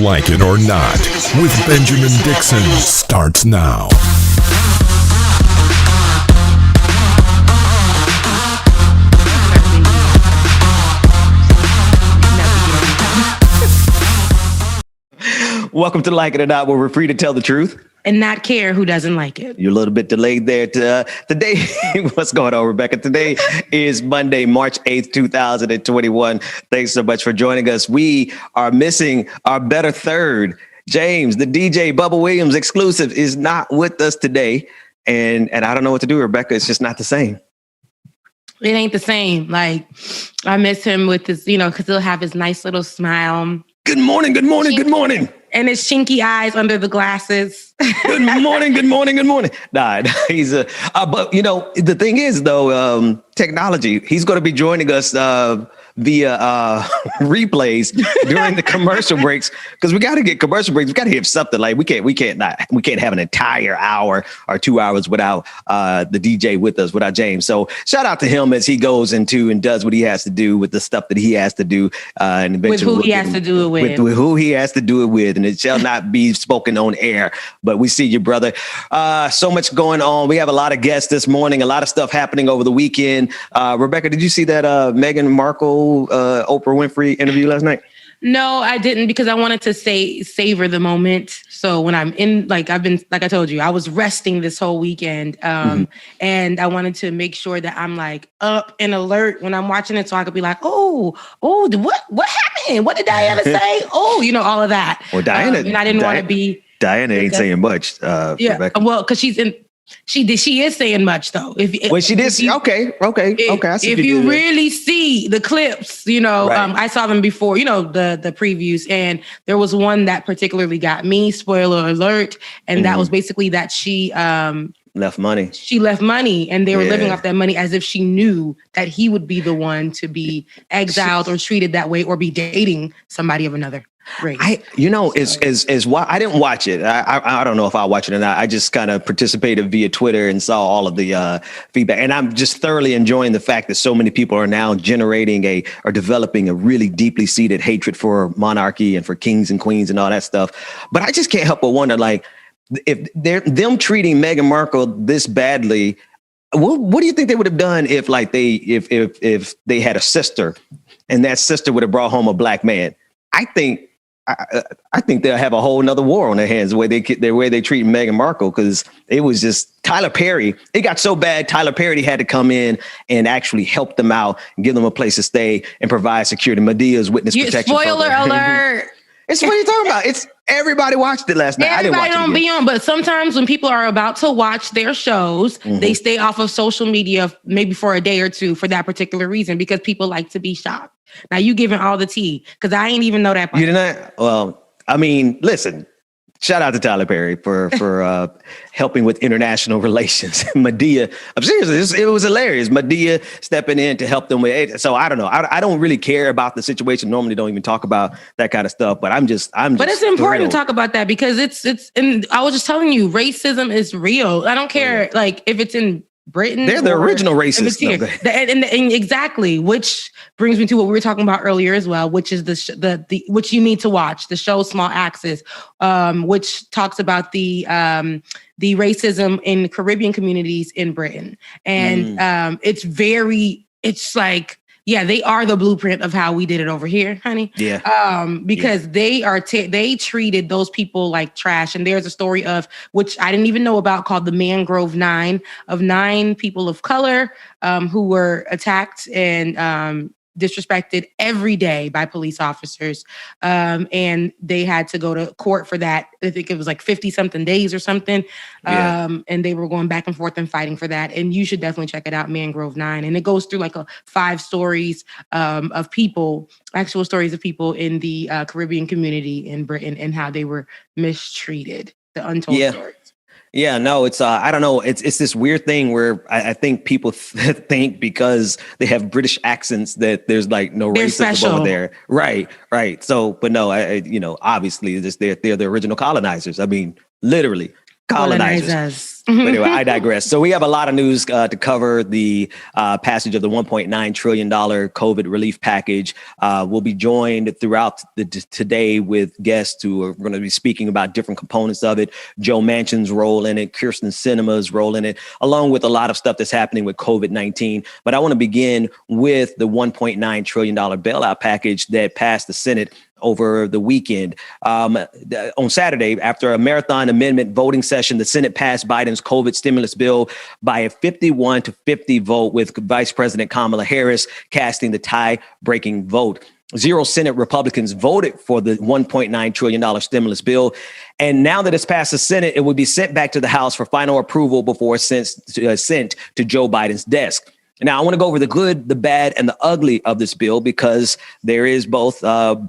Like It or Not with Benjamin Dixon starts now. Welcome to Like It or Not, where we're free to tell the truth and not care who doesn't like it. You're a little bit delayed there. Today, what's going on, Rebecca? Today is Monday, March 8th, 2021. Thanks so much for joining us. We are missing our better third. James, the DJ Bubba Williams exclusive, is not with us today. And I don't know what to do, Rebecca. It's just not the same. It ain't the same. Like, I miss him with his, because he'll have his nice little smile. Good morning, good morning, good morning. And his chinky eyes under the glasses. Good morning, good morning, good morning. Nah, he's but the thing is though, technology, he's going to be joining us via replays during the commercial breaks, because we got to get commercial breaks. We got to have something. Like we can't have an entire hour or 2 hours without the DJ with us, without James. So shout out to him as he goes into and does what he has to do with the stuff that he has to do, and eventually with who he has to do it with who he has to do it with, and it shall not be spoken on air. But we see you, brother. So much going on. We have a lot of guests this morning. A lot of stuff happening over the weekend. Rebecca, did you see that Meghan Markle Oprah Winfrey interview last night? No, I didn't, because I wanted to savor the moment. So when I'm in, like I told you, I was resting this whole weekend. And I wanted to make sure that I'm like up and alert when I'm watching it, so I could be like, what happened? What did Diana say? All of that. Well, Diana, and I didn't want to be. Diana ain't saying much. Yeah. Rebecca. Well, because she is saying much though. Okay. I see if you really see the clips, right. I saw them before, the previews, and there was one that particularly got me, spoiler alert, and that was basically that she left money. She left money, and they were living off that money as if she knew that he would be the one to be exiled or treated that way or be dating somebody of another race. Is why I didn't watch it. I don't know if I'll watch it or not. I just kind of participated via Twitter and saw all of the feedback, and I'm just thoroughly enjoying the fact that so many people are now developing a really deeply seated hatred for monarchy and for kings and queens and all that stuff. But I just can't help but wonder, like, if they're them treating Meghan Markle this badly, what do you think they would have done if they had a sister and that sister would have brought home a black man? I think they'll have a whole nother war on their hands the way they treat Meghan Markle, because it was just Tyler Perry. It got so bad, Tyler Perry had to come in and actually help them out and give them a place to stay and provide security. Medea's witness protection. Spoiler alert. It's what you're talking about. It's everybody watched it last night. Everybody don't be on, but sometimes when people are about to watch their shows, they stay off of social media maybe for a day or two for that particular reason, because people like to be shocked. Now you giving all the tea, because I ain't even know that part. You didn't? Well, I mean, listen. Shout out to Tyler Perry for helping with international relations. Medea, I'm serious, it was hilarious. Medea stepping in to help them with it. So I don't know. I don't really care about the situation. Normally don't even talk about that kind of stuff, but I'm just But it's important to talk about that, because it's and I was just telling you, racism is real. I don't care like if it's in Britain. They're the original racists. And exactly, which brings me to what we were talking about earlier as well, which is the which you need to watch, the show Small Axis, which talks about the racism in Caribbean communities in Britain. And it's like, yeah, they are the blueprint of how we did it over here, honey. Yeah. Because they treated those people like trash. And there's a story of, which I didn't even know about, called the Mangrove 9, of 9 people of color who were attacked and disrespected every day by police officers. And they had to go to court for that. I think it was like 50 something days or something. And they were going back and forth and fighting for that. And you should definitely check it out, Mangrove 9. And it goes through like 5 stories of people, actual stories of people in the Caribbean community in Britain and how they were mistreated, the untold stories. Yeah, no, it's I don't know. It's this weird thing where I think people think because they have British accents that there's like no racism over there. Right. So, but no, obviously they're the original colonizers. I mean, literally. colonizers. But anyway, I digress. So we have a lot of news to cover. The passage of the $1.9 trillion COVID relief package. We'll be joined throughout today with guests who are going to be speaking about different components of it. Joe Manchin's role in it, Kirsten Sinema's role in it, along with a lot of stuff that's happening with COVID-19. But I want to begin with the $1.9 trillion bailout package that passed the Senate over the weekend. On Saturday, after a marathon amendment voting session, the Senate passed Biden's COVID stimulus bill by a 51-50 vote, with Vice President Kamala Harris casting the tie-breaking vote. 0 Senate Republicans voted for the $1.9 trillion stimulus bill. And now that it's passed the Senate, it will be sent back to the House for final approval before it's sent to Joe Biden's desk. Now, I want to go over the good, the bad, and the ugly of this bill, because there is both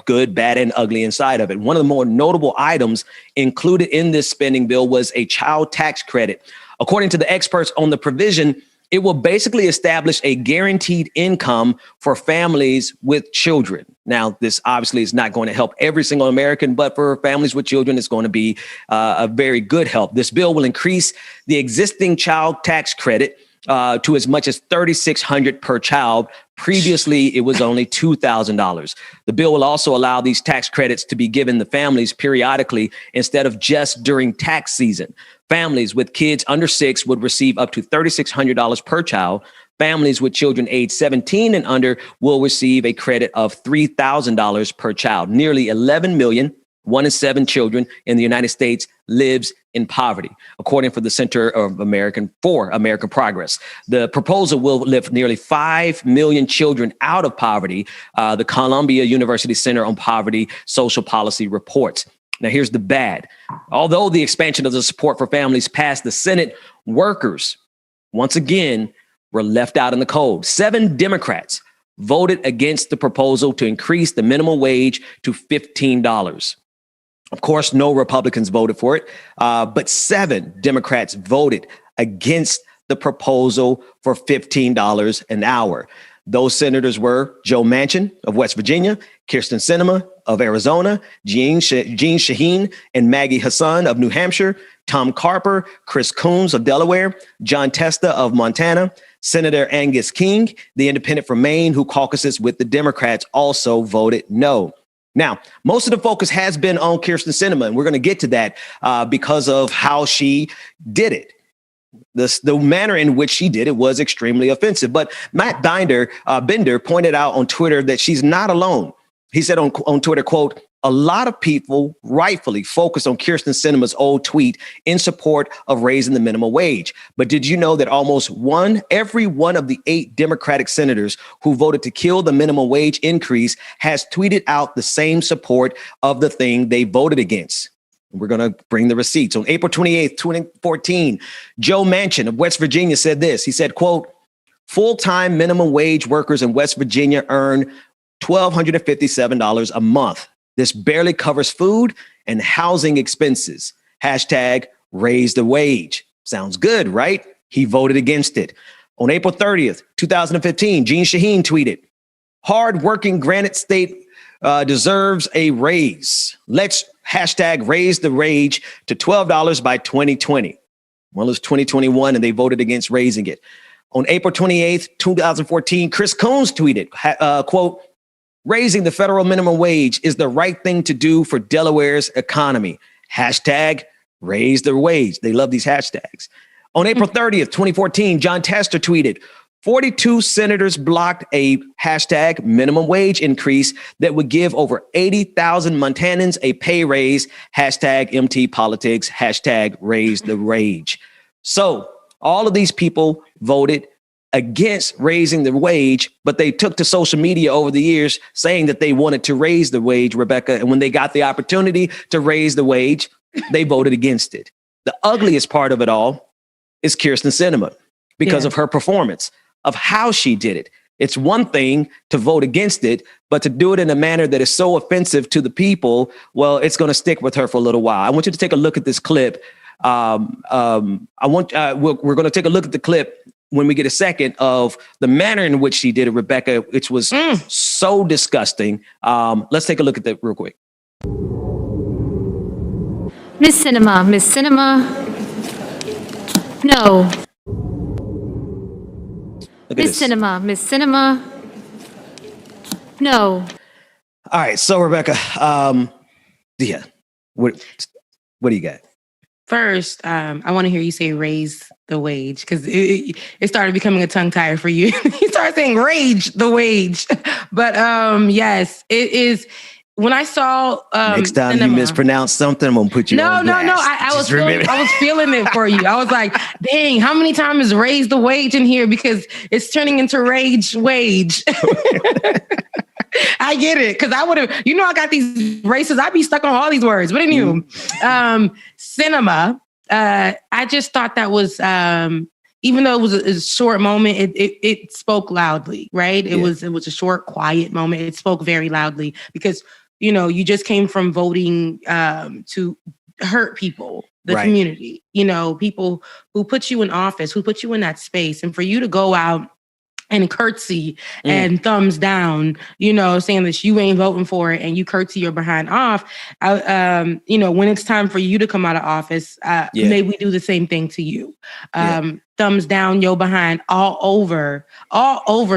good, bad, and ugly inside of it. One of the more notable items included in this spending bill was a child tax credit. According to the experts on the provision, it will basically establish a guaranteed income for families with children. Now, this obviously is not going to help every single American, but for families with children, it's going to be a very good help. This bill will increase the existing child tax credit to as much as $3,600 per child. Previously, it was only $2,000. The bill will also allow these tax credits to be given to families periodically instead of just during tax season. Families with kids under 6 would receive up to $3,600 per child. Families with children age 17 and under will receive a credit of $3,000 per child. Nearly 11 million, 1 in 7 children in the United States lives in poverty, according to the Center for American Progress. The proposal will lift nearly 5 million children out of poverty, the Columbia University Center on Poverty Social Policy reports. Now, here's the bad. Although the expansion of the support for families passed the Senate, workers, once again, were left out in the cold. 7 Democrats voted against the proposal to increase the minimum wage to $15. Of course, no Republicans voted for it, but 7 Democrats voted against the proposal for $15 an hour. Those senators were Joe Manchin of West Virginia, Kirsten Sinema of Arizona, Jeanne Shaheen and Maggie Hassan of New Hampshire, Tom Carper, Chris Coons of Delaware, John Testa of Montana, Senator Angus King, the independent from Maine, who caucuses with the Democrats, also voted no. Now, most of the focus has been on Kirsten Sinema, and we're going to get to that because of how she did it. The manner in which she did it was extremely offensive. But Matt Bender pointed out on Twitter that she's not alone. He said on Twitter, quote, "A lot of people rightfully focus on Kirsten Sinema's old tweet in support of raising the minimum wage. But did you know that almost every one of the 8 Democratic senators who voted to kill the minimum wage increase has tweeted out the same support of the thing they voted against?" We're going to bring the receipts. On April 28th, 2014, Joe Manchin of West Virginia said this. He said, quote, "Full-time minimum wage workers in West Virginia earn $1,257 a month. This barely covers food and housing expenses. Hashtag raise the wage." Sounds good, right? He voted against it. On April 30th, 2015, Jeanne Shaheen tweeted, "Hard-working Granite State deserves a raise. Let's hashtag raise the wage to $12 by 2020. Well, it's 2021 and they voted against raising it. On April 28th, 2014, Chris Coons tweeted, quote, "Raising the federal minimum wage is the right thing to do for Delaware's economy. Hashtag raise the wage." They love these hashtags. On April 30th, 2014, John Tester tweeted, 42 senators blocked a hashtag minimum wage increase that would give over 80,000 Montanans a pay raise. Hashtag MT politics, hashtag raise the wage. So all of these people voted against raising the wage, but they took to social media over the years saying that they wanted to raise the wage, Rebecca. And when they got the opportunity to raise the wage, they voted against it. The ugliest part of it all is Kirsten Sinema because of her performance, of how she did it. It's one thing to vote against it, but to do it in a manner that is so offensive to the people, well, it's going to stick with her for a little while. I want you to take a look at this clip. We're going to take a look at the clip when we get a second of the manner in which she did it, Rebecca, which was so disgusting. Let's take a look at that real quick. Miss Sinema, No. Look at Miss this. Cinema. Miss Cinema. No. All right, so Rebecca, yeah, what do you got? First, I want to hear you say raise the wage because it started becoming a tongue tire for you. You started saying rage the wage. But yes, it is. When I saw Next time cinema, you mispronounce something, I'm gonna put you on blast. No. I was feeling it for you. I was like, dang, how many times is raise the wage in here? Because it's turning into rage wage. I get it. Because I would have, I got these races. I'd be stuck on all these words. But anyway, cinema. I just thought that was, even though it was a short moment, it spoke loudly, right? It was a short, quiet moment. It spoke very loudly because, you just came from voting to hurt people, the community, people who put you in office, who put you in that space. And for you to go out and curtsy and thumbs down, saying that you ain't voting for it and you curtsy your behind off. When it's time for you to come out of office, may we do the same thing to you. Thumbs down your behind all over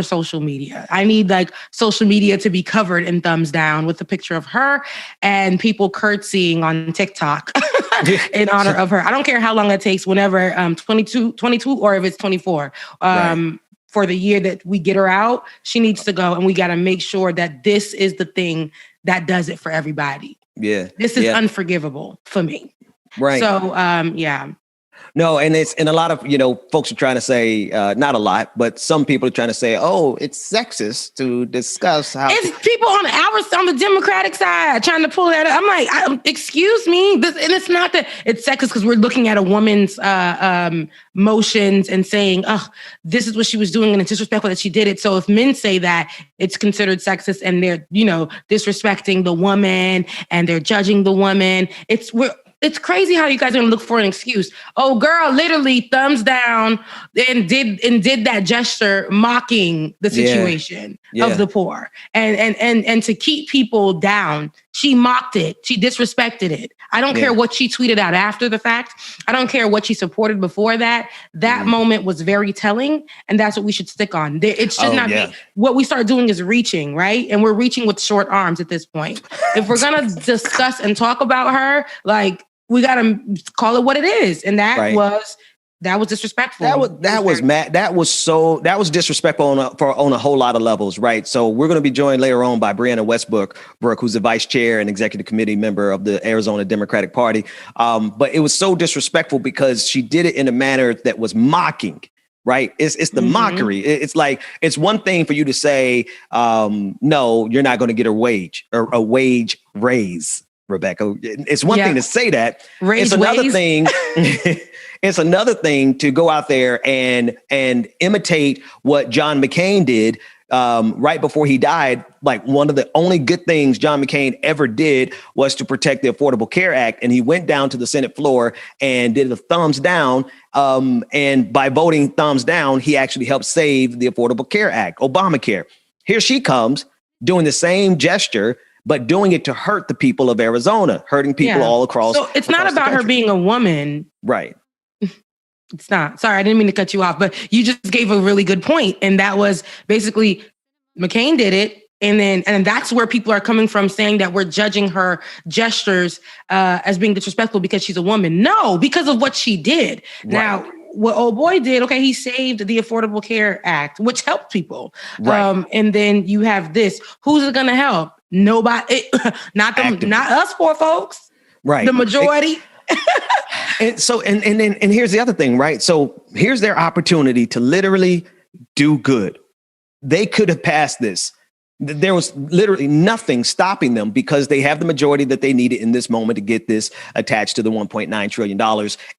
social media. I need social media to be covered in thumbs down with a picture of her and people curtsying on TikTok in honor of her. I don't care how long it takes, whenever 22 or if it's 24. For the year that we get her out, she needs to go. And we got to make sure that this is the thing that does it for everybody. Yeah. This is unforgivable for me. Right. So, yeah. No, and a lot of, folks are trying to say, not a lot, but some people are trying to say, oh, it's sexist to discuss how. It's people on the Democratic side trying to pull that up. I'm like, excuse me. And it's not that it's sexist because we're looking at a woman's motions and saying, oh, this is what she was doing and it's disrespectful that she did it. So if men say that, it's considered sexist and they're, disrespecting the woman and they're judging the woman. It's crazy how you guys are gonna look for an excuse. Oh, girl, literally thumbs down and did that gesture mocking the situation of the poor. And to keep people down, she mocked it. She disrespected it. I don't care what she tweeted out after the fact. I don't care what she supported before that. That moment was very telling, and that's what we should stick on. It should not be. What we start doing is reaching, right? And we're reaching with short arms at this point. If we're gonna discuss and talk about her, we gotta call it what it is, and that was disrespectful. That was disrespectful on a whole lot of levels, right? So we're going to be joined later on by Brianna Westbrook, who's the vice chair and executive committee member of the Arizona Democratic Party. But it was so disrespectful because she did it in a manner that was mocking. Right. It's the mockery. It's like, it's one thing for you to say, no, you're not going to get a wage or a wage raise, Rebecca. It's one thing to say that. It's another thing. It's another thing to go out there and imitate what John McCain did right before he died. Like, one of the only good things John McCain ever did was to protect the Affordable Care Act. And he went down to the Senate floor and did a thumbs down. And by voting thumbs down, he actually helped save the Affordable Care Act, Obamacare. Here she comes doing the same gesture, but doing it to hurt the people of Arizona, hurting people all across. So it's not about her being a woman. Right. It's not. Sorry, I didn't mean to cut you off, but you just gave a really good point. And that was basically McCain did it. And that's where people are coming from, saying that we're judging her gestures as being disrespectful because she's a woman. No, because of what she did. Right. Now, what old boy did, okay, he saved the Affordable Care Act, which helped people. Right. And then you have this. Who's it going to help? Nobody. Not us poor folks. Right. The majority. And so, and here's the other thing, right? So here's their opportunity to literally do good. They could have passed this. There was literally nothing stopping them because they have the majority that they needed in this moment to get this attached to the $1.9 trillion.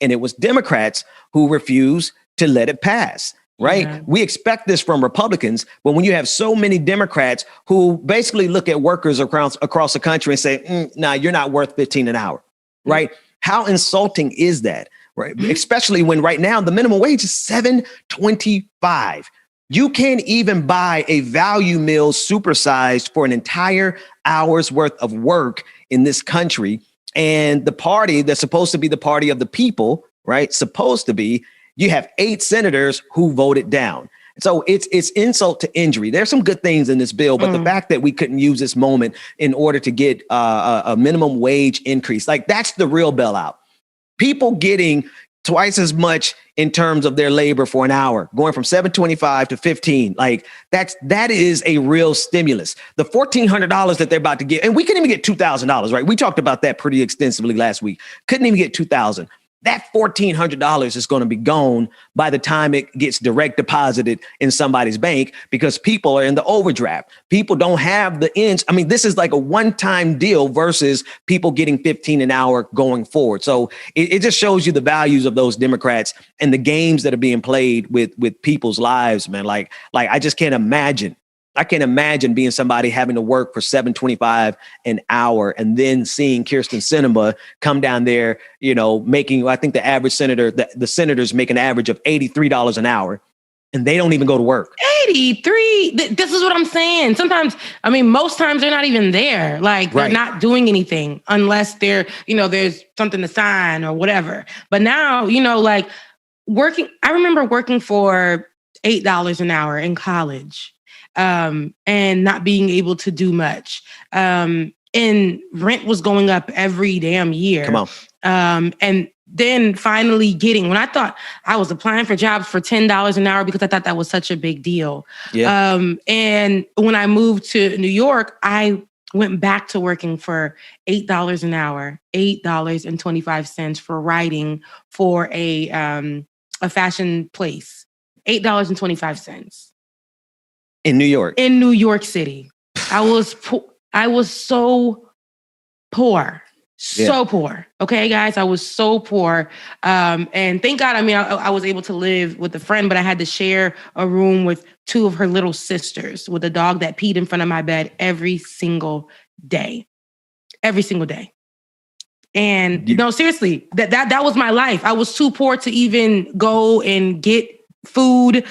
And it was Democrats who refused to let it pass. Right. Yeah. We expect this from Republicans, but when you have so many Democrats who basically look at workers across the country and say, nah, you're not worth $15 an hour. Right. How insulting is that? Right. Especially when right now the minimum wage is $7.25. You can't even buy a value meal supersized for an entire hour's worth of work in this country. And the party that's supposed to be the party of the people, right, supposed to be, You have 8 senators who voted down. So it's insult to injury. There's some good things in this bill, but the fact that we couldn't use this moment in order to get a minimum wage increase, like that's the real bailout. People getting twice as much in terms of their labor for an hour, going from $7.25 to $15. Like that is a real stimulus. The $1,400 that they're about to get, and we couldn't even get $2,000, right? We talked about that pretty extensively last week. Couldn't even get $2,000. That $1,400 is going to be gone by the time it gets direct deposited in somebody's bank because people are in the overdraft. People don't have the ends. I mean, this is like a one-time deal versus people getting $15 an hour going forward. So it just shows you the values of those Democrats and the games that are being played with people's lives, man. Like I just can't imagine. I can't imagine being somebody having to work for $7.25 an hour and then seeing Kyrsten Sinema come down there, making, I think the average senator, the senators make an average of $83 an hour and they don't even go to work. 83. This is what I'm saying. Sometimes, most times they're not even there. Like they're not doing anything unless they're, there's something to sign or whatever. But now, working, I remember working for $8 an hour in college. And not being able to do much. And rent was going up every damn year. Come on. And then finally when I thought I was applying for jobs for $10 an hour because I thought that was such a big deal. Yeah. And when I moved to New York, I went back to working for $8 an hour, $8.25 for writing for a fashion place, $8.25. In New York? In New York City. I was so poor. So poor. Okay, guys, I was so poor. And thank God, I was able to live with a friend, but I had to share a room with 2 of her little sisters with a dog that peed in front of my bed every single day. Every single day. And no, seriously, that was my life. I was too poor to even go and get food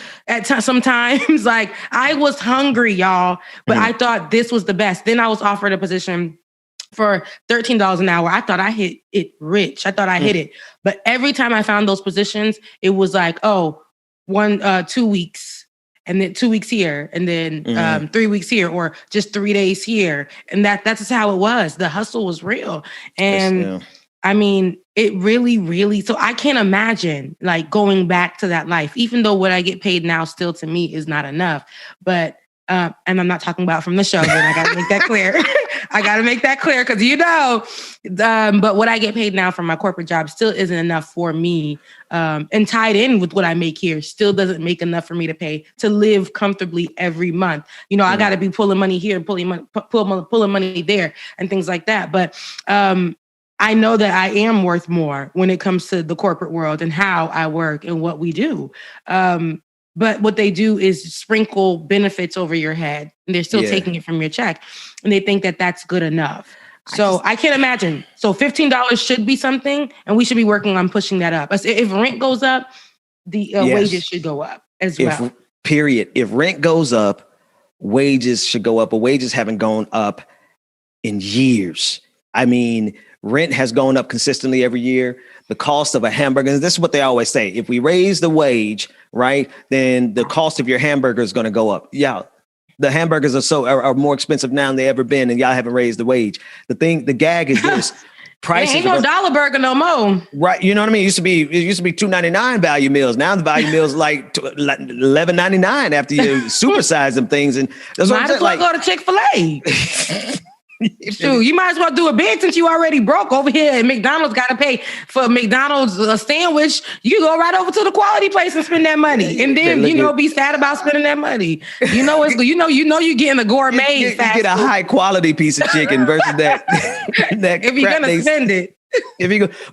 sometimes. Like I was hungry, y'all, but I thought this was the best. Then I was offered a position for $13 an hour. I thought I hit it rich. I thought I hit it. But every time I found those positions, it was like, 2 weeks and then 2 weeks here and then 3 weeks here or just 3 days here. And that's just how it was. The hustle was real. And it really, really, so I can't imagine like going back to that life, even though what I get paid now still to me is not enough. But, and I'm not talking about from the show, but I got to make that clear. I got to make that clear because but what I get paid now from my corporate job still isn't enough for me. And tied in with what I make here still doesn't make enough for me to live comfortably every month. I got to be pulling money here, pulling money there and things like that. But, I know that I am worth more when it comes to the corporate world and how I work and what we do. But what they do is sprinkle benefits over your head and they're still taking it from your check and they think that that's good enough. So I can't imagine. So $15 should be something and we should be working on pushing that up. If rent goes up, the wages should go up as well. Period. If rent goes up, wages should go up, but wages haven't gone up in years. Rent has gone up consistently every year. The cost of a hamburger, and this is what they always say, if we raise the wage, right, then the cost of your hamburger is going to go up. Yeah, the hamburgers are more expensive now than they ever been, and y'all haven't raised the wage. The gag is this. Prices ain't no dollar burger no more. Right, you know what I mean? It used to be $2.99 value meals. Now the value meals like $11.99 after you supersize them things. And that's what might as well go to Chick-fil-A. Shoot, you might as well do a bid since you already broke over here and McDonald's got to pay for McDonald's a sandwich. You go right over to the quality place and spend that money. And then, be sad about spending that money. You're getting a gourmet. You get a high quality piece of chicken versus that if you're going to spend it.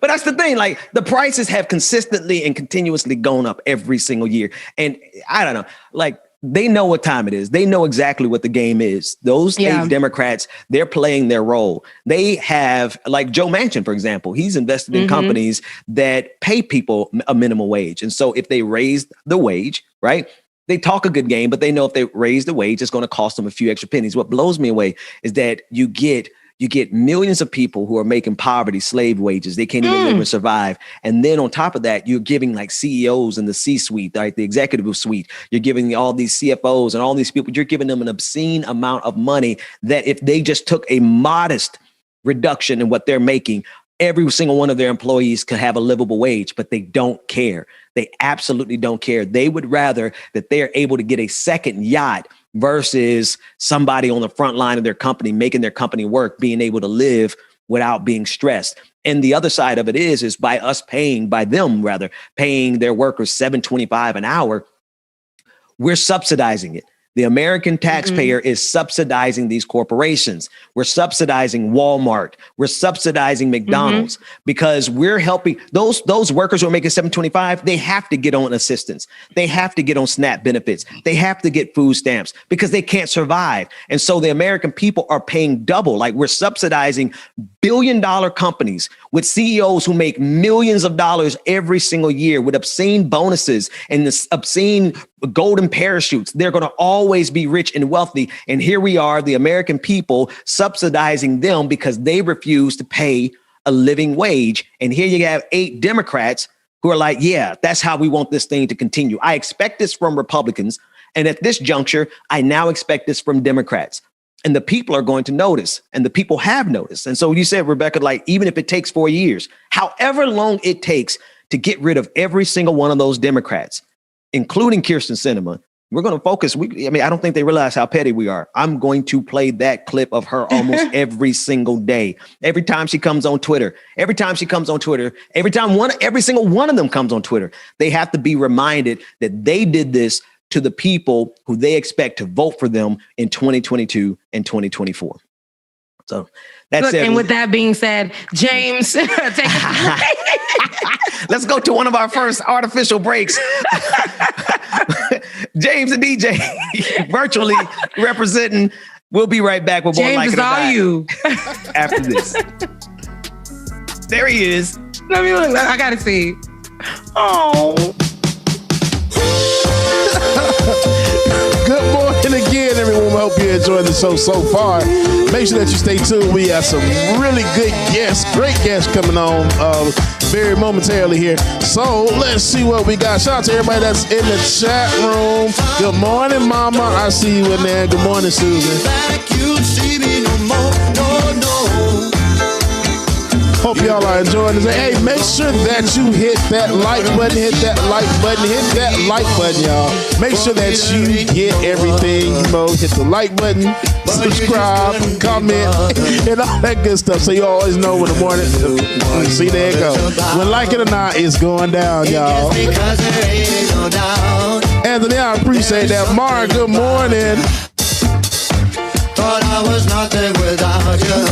But that's the thing, like the prices have consistently and continuously gone up every single year. And I don't know, like, they know what time it is. They know exactly what the game is. Those 8 Democrats, they're playing their role. They have, like Joe Manchin, for example, he's invested in companies that pay people a minimum wage. And so if they raise the wage, right, they talk a good game, but they know if they raise the wage, it's going to cost them a few extra pennies. What blows me away is that you get You get millions of people who are making poverty, slave wages. They can't even live or survive. And then on top of that, you're giving like CEOs in the C-suite, right? The executive suite. You're giving all these CFOs and all these people, you're giving them an obscene amount of money that if they just took a modest reduction in what they're making, every single one of their employees could have a livable wage, but they don't care. They absolutely don't care. They would rather that they're able to get a second yacht versus somebody on the front line of their company, making their company work, being able to live without being stressed. And the other side of it is by them paying their workers $7.25 an hour, we're subsidizing it. The American taxpayer is subsidizing these corporations. We're subsidizing Walmart. We're subsidizing McDonald's because we're helping those workers who are making $7.25. They have to get on assistance. They have to get on SNAP benefits. They have to get food stamps because they can't survive. And so the American people are paying double. Like we're subsidizing billion-dollar companies with CEOs who make millions of dollars every single year with obscene bonuses and this obscene golden parachutes. They're going to always be rich and wealthy. And here we are, the American people subsidizing them because they refuse to pay a living wage. And here you have 8 Democrats who are like, yeah, that's how we want this thing to continue. I expect this from Republicans. And at this juncture, I now expect this from Democrats. And the people are going to notice, and the people have noticed. And so you said, Rebecca, like, even if it takes 4 years, however long it takes to get rid of every single one of those Democrats, including Kirsten Sinema, we're going to focus. I don't think they realize how petty we are. I'm going to play that clip of her almost every single day. Every time she comes on Twitter, every single one of them comes on Twitter, they have to be reminded that they did this to the people who they expect to vote for them in 2022 and 2024. So that's it. And with that being said, James, take us. Let's go to one of our first artificial breaks. James and DJ virtually representing. We'll be right back with more Like It or Die you after this. There he is. Let me look. I gotta see. Oh. Good morning again, everyone. I hope you enjoyed the show so far. Make sure that you stay tuned. We have some really good guests, great guests coming on very momentarily here. So let's see what we got. Shout out to everybody that's in the chat room. Good morning, Mama. I see you in there. Good morning, Susan. Hope y'all are enjoying this. Hey, make sure that you hit that like button, hit that like button, y'all. Make sure that you get everything, hit the like button, subscribe, comment, and all that good stuff. So you always know when the morning, see, there it go. When Like It or Not is going down, y'all. Anthony, I appreciate that. Mara, good morning. Thought I was not there without you.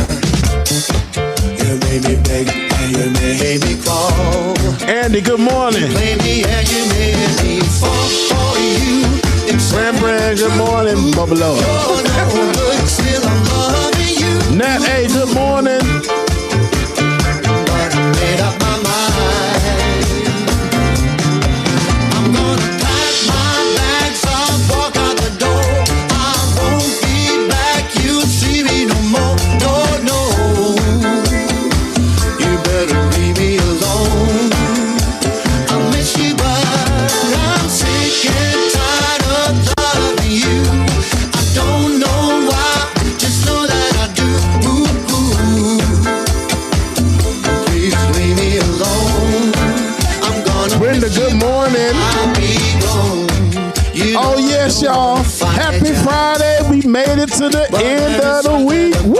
You made me beg and you made me crawl. Andy, good morning. You played me and you made me fall for you. Brand, good morning. Bubbalo. You're no good, still I'm loving you. Nat A, good morning. But I made up my mind. I'm gonna pack my bags up, walk out the door. I won't be back, you'll see me no more. No. Leave me alone. I miss you, but I'm sick and tired of loving you. I don't know why, just know that I do. Please leave me alone. I'm gonna Brenda, good morning. I'll be gone. You Oh yes, y'all. Happy Friday. We made it to the end of the week. Woo!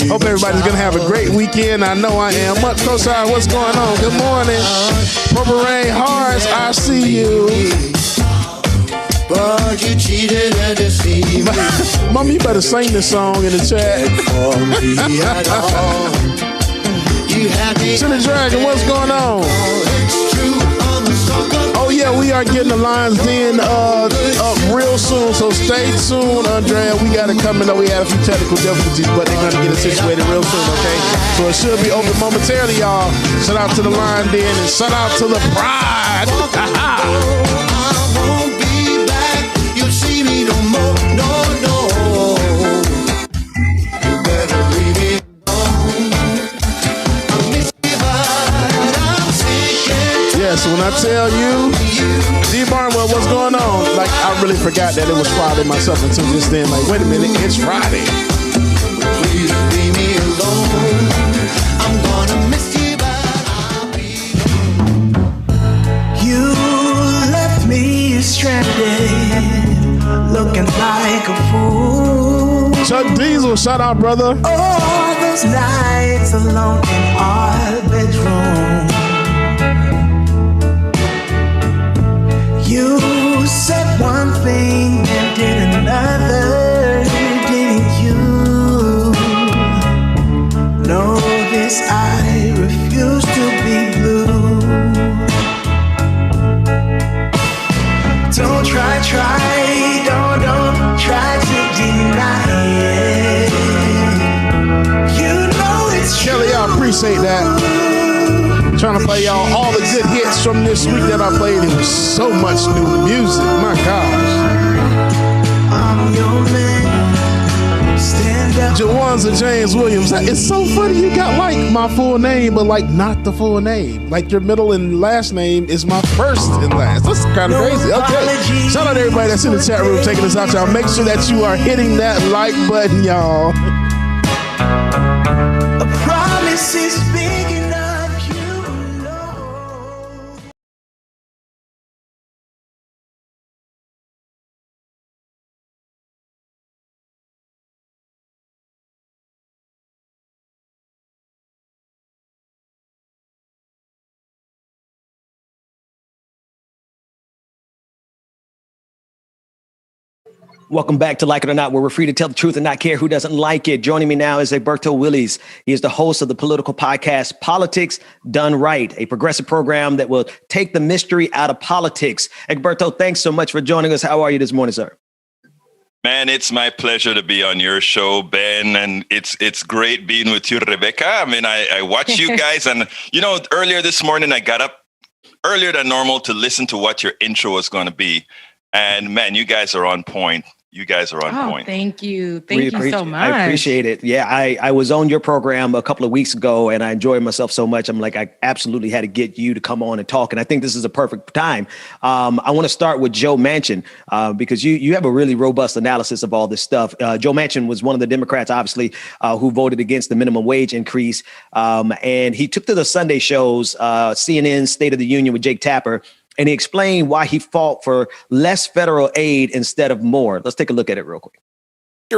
Hope everybody's gonna have a great weekend. I know I am. What Cosine, what's going on? Good morning. Purple Rain Hearts, I see you. But you cheated and deceived me. Mom, you better sing this song in the chat. For me at all. You had me. Silly Dragon, what's going on? It's true. Oh yeah, we are getting the lines in up real soon, so stay tuned, Andrea. We got it coming up. We had a few technical difficulties, but they're gonna get it situated real soon, okay? So it should be open momentarily, y'all. Shout out to the line in and shout out to the bride. I won't be back. You'll see me no more. No. listen, when I tell you, D. Barnwell, what's going on? Like, I really forgot that it was Friday myself until just then. Like, wait a minute, it's Friday. Please leave me alone. I'm gonna miss you, but I'll be home. You left me stranded, looking like a fool. Chuck Diesel, shout out, brother. All those nights alone in our bedroom. You said one thing and did another, didn't you? Know this, I refuse to be blue. Don't try, don't try to deny it. You know it's true. Kelly, I appreciate that. Trying to play y'all all the good hits from this week that I played. It was so much new music. My gosh. I'm your man. Stand up. Jawanza James Williams. It's so funny you got like my full name, but like not the full name. Like your middle and last name is my first and last. That's kind of crazy. Okay. Shout out to everybody that's in the chat room taking us out, y'all. Make sure that you are hitting that like button, y'all. A promise is big enough, you know. Welcome back to Like It or Not, where we're free to tell the truth and not care who doesn't like it. Joining me now is Egberto Willies. He is the host of the political podcast, Politics Done Right, a progressive program that will take the mystery out of politics. Egberto, thanks so much for joining us. How are you this morning, sir? Man, it's my pleasure to be on your show, Ben, and it's great being with you, Rebecca. I mean, I watch you guys, and, you know, earlier this morning, I got up earlier than normal to listen to what your intro was going to be. And man, you guys are on point. You guys are on point. Thank you. Thank you so much. I appreciate it. Yeah, I was on your program a couple of weeks ago and I enjoyed myself so much. I'm like, I absolutely had to get you to come on and talk. And I think this is a perfect time. I want to start with Joe Manchin because you have a really robust analysis of all this stuff. Joe Manchin was one of the Democrats, obviously, who voted against the minimum wage increase. And he took to the Sunday shows, CNN's State of the Union with Jake Tapper, and he explained why he fought for less federal aid instead of more. Let's take a look at it real quick.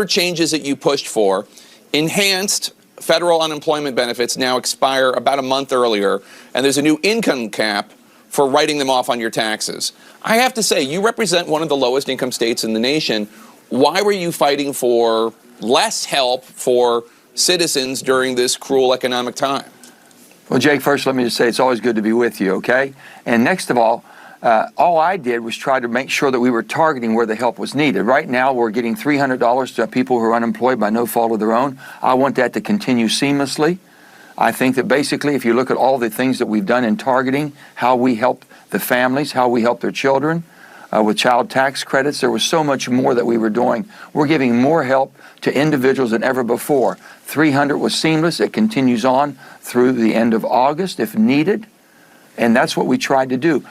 Changes that you pushed for, enhanced federal unemployment benefits now expire about a month earlier, and there's a new income cap for writing them off on your taxes. I have to say, you represent one of the lowest income states in the nation. Why were you fighting for less help for citizens during this cruel economic time? Well, Jake, first let me just say it's always good to be with you, okay? And next of all I did was try to make sure that we were targeting where the help was needed. Right now, we're getting $300 to people who are unemployed by no fault of their own. I want that to continue seamlessly. I think that basically, if you look at all the things that we've done in targeting, how we help the families, how we help their children, with child tax credits, there was so much more that we were doing. We're giving more help to individuals than ever before. 300 was seamless. It continues on through the end of August if needed. And that's what we tried to do.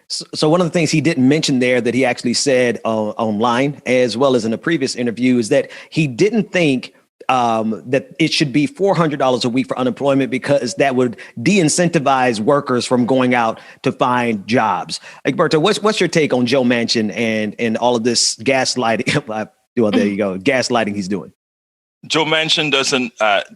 So one of the things he didn't mention there that he actually said online, as well as in a previous interview, is that he didn't think that it should be $400 a week for unemployment because that would de-incentivize workers from going out to find jobs. Egberto, what's your take on Joe Manchin and all of this gaslighting? Well, there you go. Gaslighting he's doing. Joe Manchin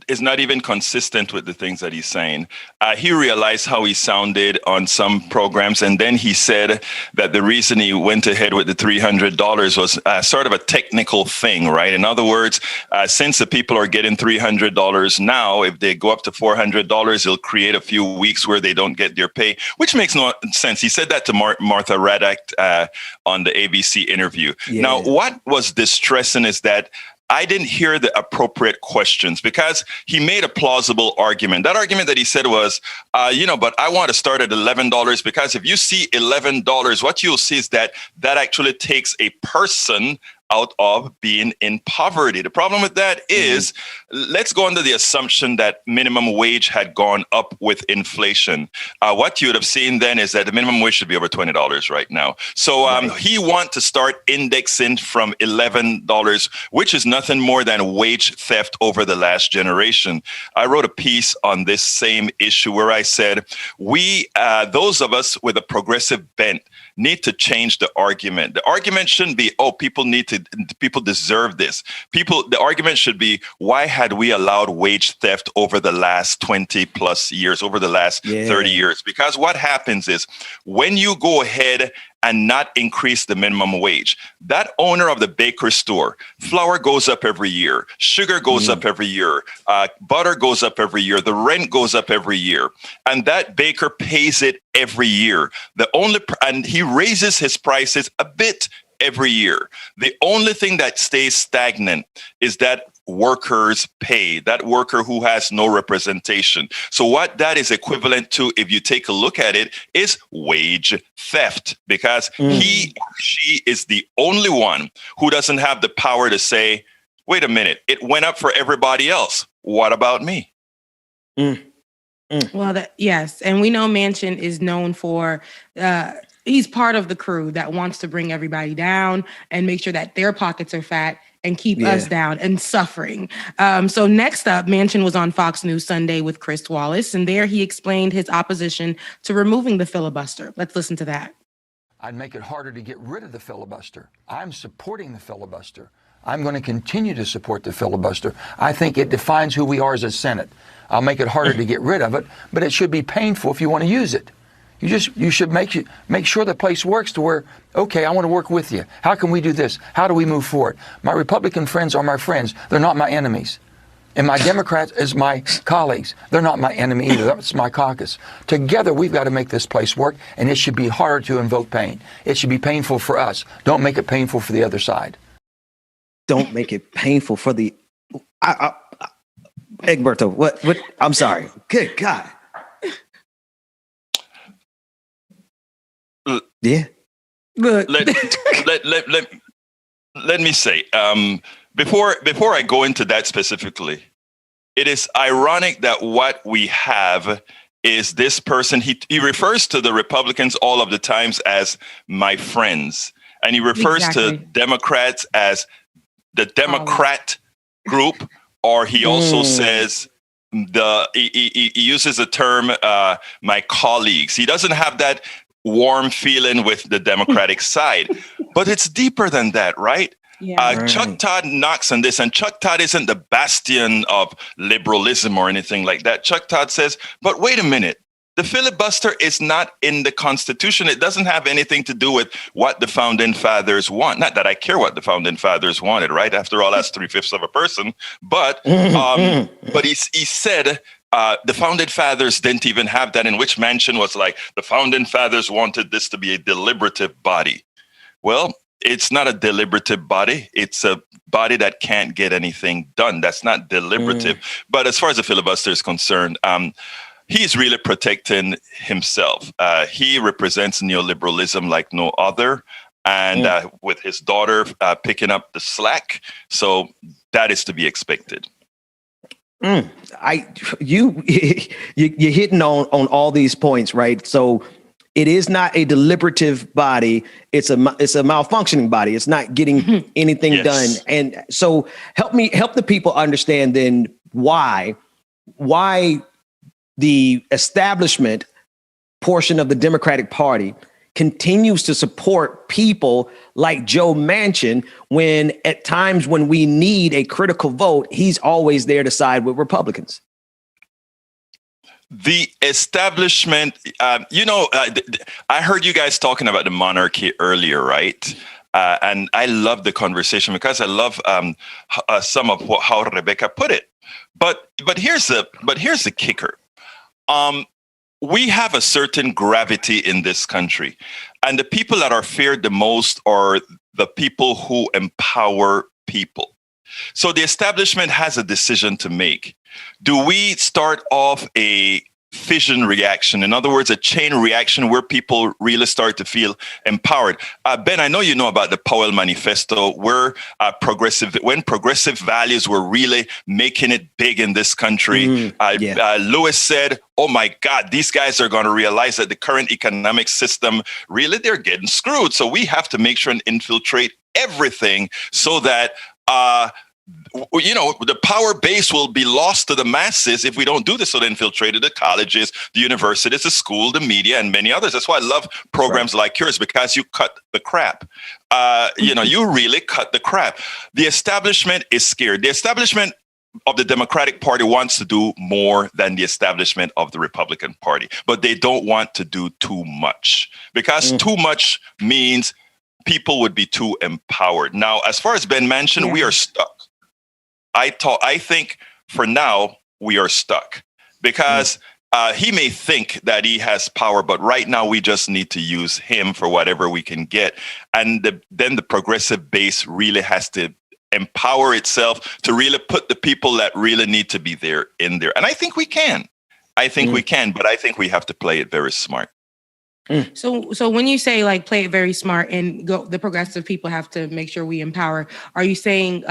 is not even consistent with the things that he's saying. He realized how he sounded on some programs, and then he said that the reason he went ahead with the $300 was sort of a technical thing, right? In other words, since the people are getting $300 now, if they go up to $400, it'll create a few weeks where they don't get their pay, which makes no sense. He said that to Martha Raddack on the ABC interview. Yeah. Now, what was distressing is that I didn't hear the appropriate questions because he made a plausible argument. That argument that he said was, but I want to start at $11 because if you see $11, what you'll see is that actually takes a person out of being in poverty. The problem with that is, let's go under the assumption that minimum wage had gone up with inflation. What you would have seen then is that the minimum wage should be over $20 right now. So he wants to start indexing from $11, which is nothing more than wage theft over the last generation. I wrote a piece on this same issue where I said, those of us with a progressive bent need to change the argument. The argument shouldn't be, people deserve this. The argument should be, why had we allowed wage theft over the last 20 plus years, over the last 30 years? Because what happens is, when you go ahead and not increase the minimum wage, that owner of the baker store, flour goes up every year, sugar goes up every year, butter goes up every year, the rent goes up every year, and that baker pays it every year. And he raises his prices a bit every year. The only thing that stays stagnant is that workers pay, that worker who has no representation. So what that is equivalent to, if you take a look at it, is wage theft, because he or she is the only one who doesn't have the power to say, wait a minute, it went up for everybody else. What about me? Well, yes. And we know Manchin is known for, he's part of the crew that wants to bring everybody down and make sure that their pockets are fat and keep us down and suffering. So next up, Manchin was on Fox News Sunday with Chris Wallace, and there he explained his opposition to removing the filibuster. Let's listen to that. I'd make it harder to get rid of the filibuster. I'm supporting the filibuster. I'm going to continue to support the filibuster. I think it defines who we are as a Senate. I'll make it harder to get rid of it, but it should be painful if you want to use it. You should make sure the place works to where, okay, I want to work with you. How can we do this? How do we move forward? My Republican friends are my friends. They're not my enemies. And my Democrats is my colleagues. They're not my enemy either. That's my caucus. Together, we've got to make this place work, and it should be harder to invoke pain. It should be painful for us. Don't make it painful for the other side. Don't make it painful for the... Egberto, what? I'm sorry. Good God. Yeah. Look. Let me say, before I go into that specifically, it is ironic that what we have is this person. He refers to the Republicans all of the times as my friends, and he refers to Democrats as the Democrat group, or he also says he uses the term my colleagues. He doesn't have that warm feeling with the Democratic side, but it's deeper than that, right? Chuck Todd knocks on this, and Chuck Todd isn't the bastion of liberalism or anything like that. Chuck Todd says, but wait a minute, the filibuster is not in the Constitution. It doesn't have anything to do with what the Founding Fathers want. Not that I care what the Founding Fathers wanted, right? After all, that's 3/5 of a person. But he said, the Founding Fathers didn't even have that, in which Manchin was like, the Founding Fathers wanted this to be a deliberative body. Well, it's not a deliberative body. It's a body that can't get anything done. That's not deliberative. But as far as the filibuster is concerned, he's really protecting himself. He represents neoliberalism like no other, and with his daughter picking up the slack. So that is to be expected. You're hitting on all these points, right? So it is not a deliberative body. It's a malfunctioning body. It's not getting anything done. And so help the people understand then why the establishment portion of the Democratic Party continues to support people like Joe Manchin, when at times when we need a critical vote, he's always there to side with Republicans. The establishment, I heard you guys talking about the monarchy earlier, right? And I love the conversation because I love some of how Rebecca put it. But here's the kicker. We have a certain gravity in this country, and the people that are feared the most are the people who empower people. So the establishment has a decision to make. Do we start off a fission reaction. In other words, a chain reaction where people really start to feel empowered. Ben, I know you know about the Powell Manifesto, where when progressive values were really making it big in this country. Lewis said, oh my God, these guys are going to realize that the current economic system, really, they're getting screwed. So we have to make sure and infiltrate everything so that the power base will be lost to the masses if we don't do this. So they infiltrated the colleges, the universities, the school, the media, and many others. That's why I love programs like yours, because you cut the crap. You really cut the crap. The establishment is scared. The establishment of the Democratic Party wants to do more than the establishment of the Republican Party, but they don't want to do too much, because too much means people would be too empowered. Now, as far as Ben mentioned, we are stuck. I think for now we are stuck, because he may think that he has power, but right now we just need to use him for whatever we can get. And then the progressive base really has to empower itself to really put the people that really need to be there in there. And I think we can. We can, but I think we have to play it very smart. So when you say like play it very smart and go, the progressive people have to make sure we empower. Are you saying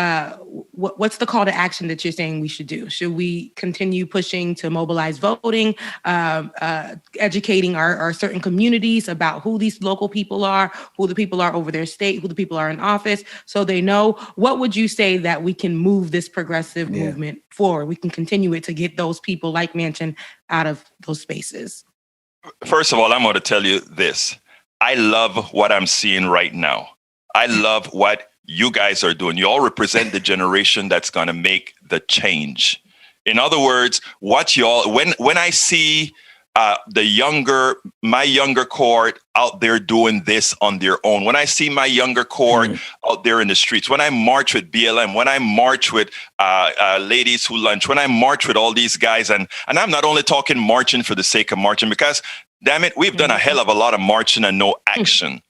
what's the call to action that you're saying we should do? Should we continue pushing to mobilize voting, educating our certain communities about who these local people are, who the people are over their state, who the people are in office, so they know? What would you say that we can move this progressive movement forward? We can continue it to get those people like Manchin out of those spaces. First of all, I'm going to tell you this. I love what I'm seeing right now. I love what you guys are doing. You all represent the generation that's going to make the change. In other words, what y'all, when I see my younger cohort out there doing this on their own, when I see my younger cohort out there in the streets, when I march with BLM, when I march with Ladies Who Lunch, when I march with all these guys, and I'm not only talking marching for the sake of marching, because damn it, we've done a hell of a lot of marching and no action.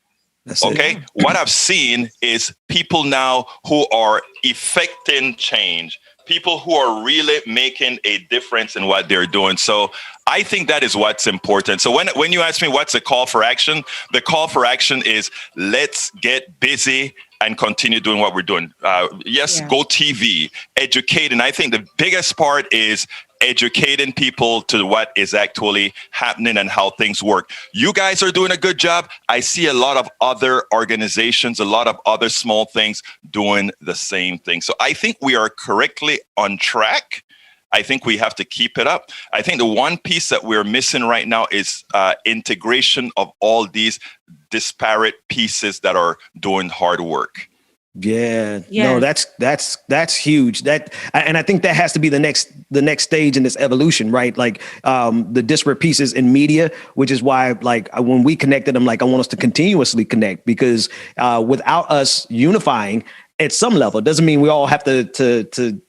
Okay, what I've seen is people now who are effecting change, people who are really making a difference in what they're doing. So I think that is what's important. So when you ask me what's the call for action, the call for action is let's get busy and continue doing what we're doing. Go TV, educating. I think the biggest part is educating people to what is actually happening and how things work. You guys are doing a good job. I see a lot of other organizations, a lot of other small things doing the same thing. So I think we are correctly on track. I think we have to keep it up. I think the one piece that we're missing right now is integration of all these disparate pieces that are doing hard work. No, that's huge. And I think that has to be the next stage in this evolution, right? Like the disparate pieces in media, which is why, like, when we connected, I'm like, I want us to continuously connect, because without us unifying at some level, it doesn't mean we all have to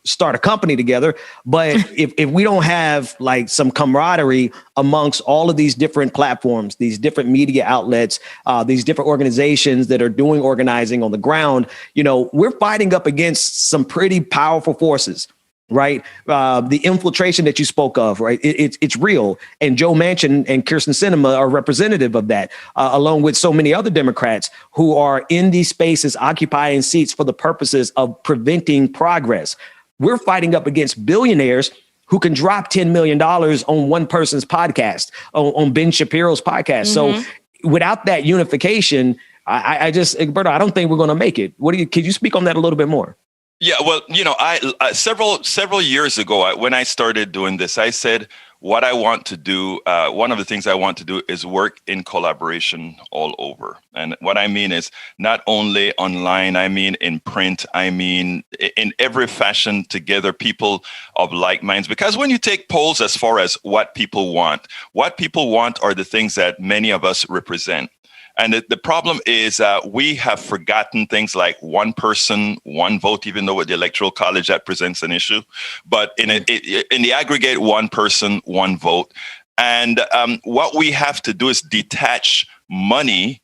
start a company together. But if we don't have like some camaraderie amongst all of these different platforms, these different media outlets, these different organizations that are doing organizing on the ground, we're fighting up against some pretty powerful forces. Right. The infiltration that you spoke of. Right. It's real. And Joe Manchin and Kyrsten Sinema are representative of that, along with so many other Democrats who are in these spaces occupying seats for the purposes of preventing progress. We're fighting up against billionaires who can drop $10 million on one person's podcast, on Ben Shapiro's podcast. So without that unification, Egberto, I don't think we're going to make it. Could you speak on that a little bit more? Yeah, well, I several years ago, when I started doing this, I said what I want to do. One of the things I want to do is work in collaboration all over. And what I mean is not only online, I mean in print, I mean in every fashion together, people of like minds. Because when you take polls as far as what people want are the things that many of us represent. And the problem is we have forgotten things like one person, one vote, even though with the Electoral College that presents an issue. But in the aggregate, one person, one vote. And what we have to do is detach money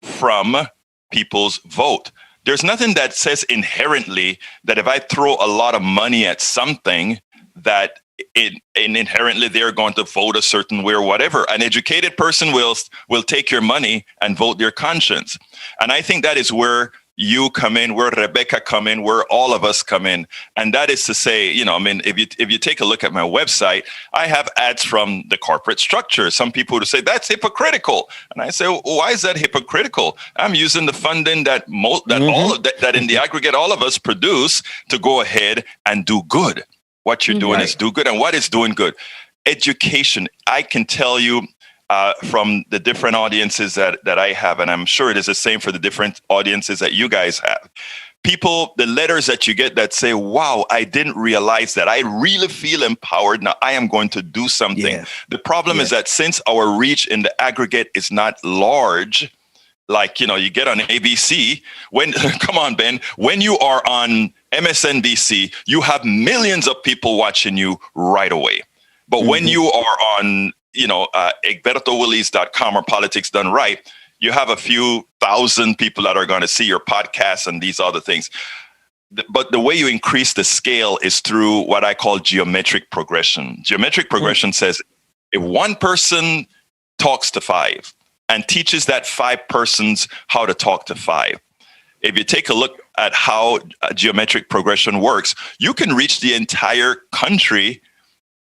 from people's vote. There's nothing that says inherently that if I throw a lot of money at something, that inherently they're going to vote a certain way or whatever. An educated person will take your money and vote their conscience. And I think that is where you come in, where Rebecca come in, where all of us come in. And that is to say, if you take a look at my website, I have ads from the corporate structure. Some people would say that's hypocritical. And I say, well, why is that hypocritical? I'm using the funding that that in the aggregate, all of us produce to go ahead and do good. What you're doing is do good. And what is doing good? Education. I can tell you, from the different audiences that I have, and I'm sure it is the same for the different audiences that you guys have. People, the letters that you get that say, wow, I didn't realize that. I really feel empowered. Now I am going to do something. Yeah. The problem is that since our reach in the aggregate is not large, like, you get on ABC, come on, Ben, when you are on MSNBC, you have millions of people watching you right away. But when you are on Egberto or Politics Done Right, you have a few thousand people that are going to see your podcast and these other things. But the way you increase the scale is through what I call geometric progression. Geometric progression says if one person talks to 5 and teaches that 5 persons how to talk to 5, if you take a look at how geometric progression works, you can reach the entire country.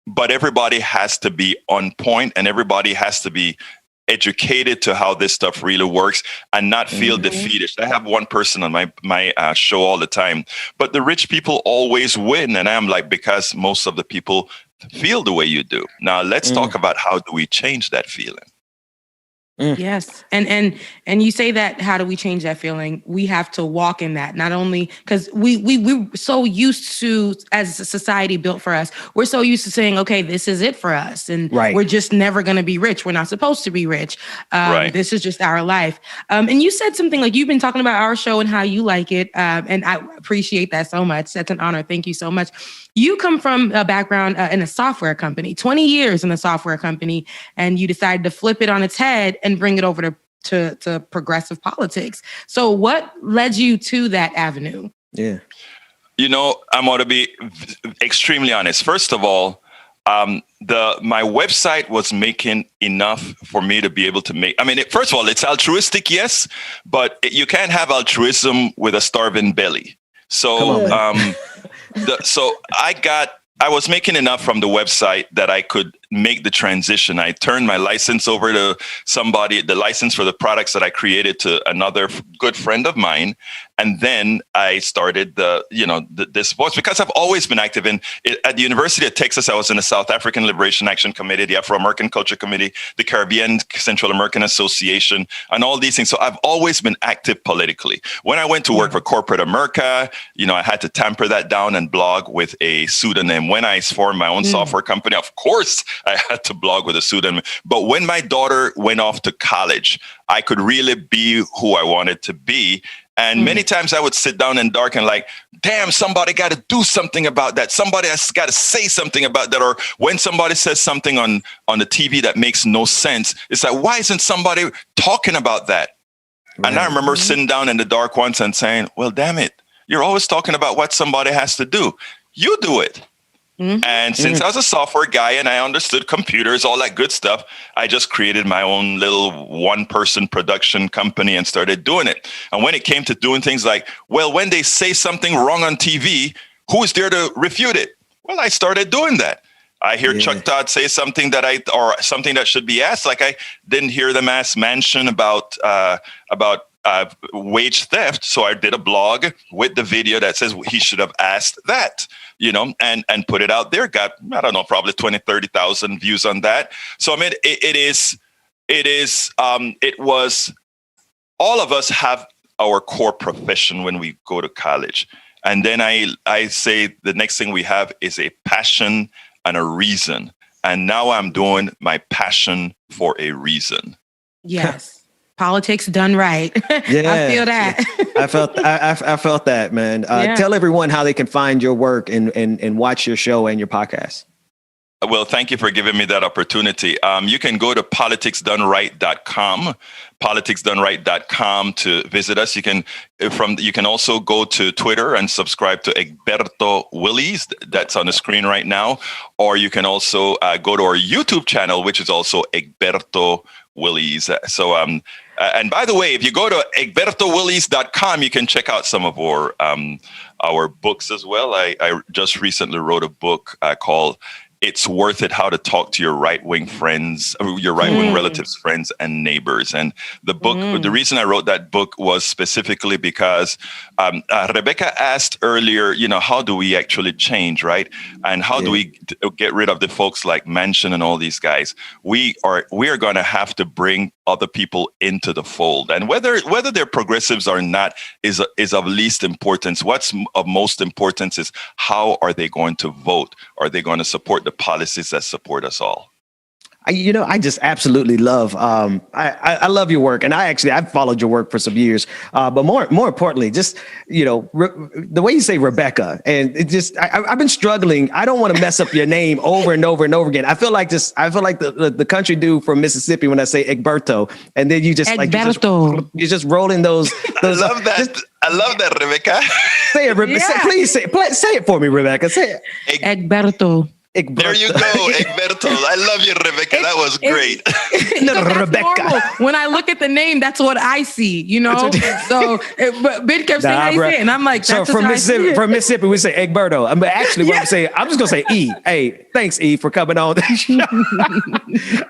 But everybody has to be on point and everybody has to be educated to how this stuff really works and not feel defeated. I have one person on my show all the time, but the rich people always win. And I'm like, because most of the people feel the way you do. Now let's talk about how do we change that feeling? Yes. And you say that, how do we change that feeling? We have to walk in that, not only because we're so used to, as a society built for us, we're so used to saying, okay, this is it for us. And we're just never going to be rich. We're not supposed to be rich. This is just our life. And you said something like you've been talking about our show and how you like it. And I appreciate that so much. That's an honor. Thank you so much. You come from a background in a software company, 20 years in a software company, and you decided to flip it on its head and bring it over to progressive politics. So what led you to that avenue? Yeah. I'm going to be extremely honest. First of all, my website was making enough for me to be able to make, first of all, it's altruistic, yes, but you can't have altruism with a starving belly. So, I was making enough from the website that I could make the transition. I turned my license over to somebody, the license for the products that I created, to another good friend of mine. And then I started this voice, because I've always been active at the University of Texas. I was in the South African Liberation Action Committee, the Afro-American Culture Committee, the Caribbean Central American Association, and all these things. So I've always been active politically. When I went to work for corporate America, I had to tamper that down and blog with a pseudonym. When I formed my own software company, of course, I had to blog with a pseudonym. But when my daughter went off to college, I could really be who I wanted to be. And many times I would sit down in dark and like, damn, somebody got to do something about that. Somebody has got to say something about that. Or when somebody says something on the TV that makes no sense, it's like, why isn't somebody talking about that? Right. And I remember sitting down in the dark once and saying, well, damn it, you're always talking about what somebody has to do. You do it. And since I was a software guy and I understood computers, all that good stuff, I just created my own little one-person production company and started doing it. And when it came to doing things like, well, when they say something wrong on TV, who is there to refute it? Well, I started doing that. I hear Chuck Todd say something or something that should be asked. Like I didn't hear them ask Manchin about wage theft. So I did a blog with the video that says he should have asked that, and put it out there. Got, I don't know, probably 20, 30,000 views on that. So, it was, all of us have our core profession when we go to college. And then I say the next thing we have is a passion and a reason. And now I'm doing my passion for a reason. Yes. Politics done right. Yeah, I feel that. I felt that, man. Tell everyone how they can find your work and watch your show and your podcast. Well, thank you for giving me that opportunity. You can go to politicsdoneright.com, politicsdoneright.com to visit us. You can also go to Twitter and subscribe to Egberto Willies. That's on the screen right now. Or you can also go to our YouTube channel, which is also Egberto Willies. So, and by the way, if you go to egbertowillies.com, you can check out some of our books as well. I just recently wrote a book called It's Worth It, How to Talk to Your Right-Wing Friends, your right-wing relatives, friends, and neighbors. And the book, the reason I wrote that book was specifically because Rebecca asked earlier, how do we actually change, right? And how do we get rid of the folks like Manchin and all these guys? We are going to have to bring other people into the fold. And whether they're progressives or not is of least importance. What's of most importance is how are they going to vote? Are they going to support the policies that support us all? I just absolutely love. I love your work, and I've followed your work for some years. But more importantly, just the way you say Rebecca, and it just I've been struggling. I don't want to mess up your name over and over and over again. I feel like the country dude from Mississippi when I say Egberto, and then you just Egberto. you're just rolling those. I love that. I love that, Rebecca. Say it, Rebecca. Yeah. Please say it for me, Rebecca. Say it. Egberto. There you go, Egberto. I love you, Rebecca. That was great. That's Rebecca. normal. When I look at the name, that's what I see, So, but Ben kept saying how you say it, and I'm like, that's from Mississippi, we say Egberto. But actually, what I'm saying, I'm just gonna say E. Hey, thanks E for coming on the show.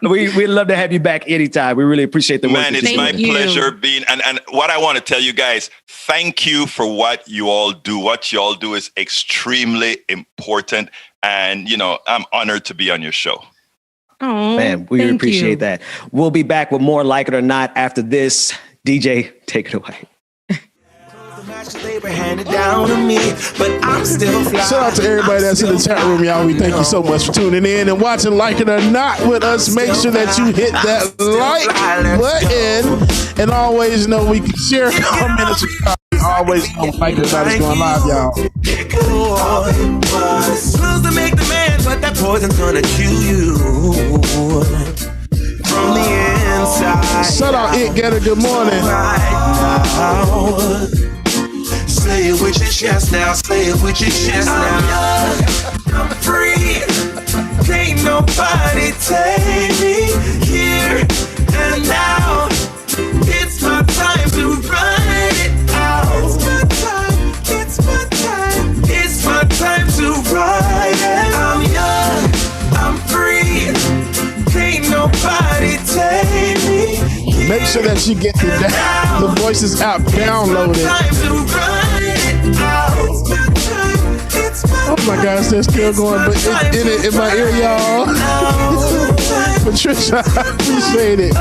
We'd love to have you back anytime. We really appreciate the work. Man, it's my pleasure being. And what I want to tell you guys, thank you for what you all do. What you all do is extremely important. And, I'm honored to be on your show. Oh, man, we appreciate that. We'll be back with more Like It or Not after this. DJ, take it away. Shout out to everybody that's in the chat room, y'all. We thank you so much for tuning in and watching Like It or Not with us. Make sure that you hit that like button. And always know we can share, comment, and subscribe. Always know Like It or Not is going live, y'all. Pills to make the man, but that poison's gonna kill you from the inside. Shout out Egberto, good morning. Right now. Say it with your chest now, say it with your chest now. I'm free, can't nobody take me here and now. It's my time to run it out. It's my time, it's my time, it's my time to ride it. I'm young, I'm free, can't nobody take me here. Make sure that you get the Voices app downloaded. Oh my gosh, they're still going, but it's in my ear, y'all. Patricia, I appreciate it.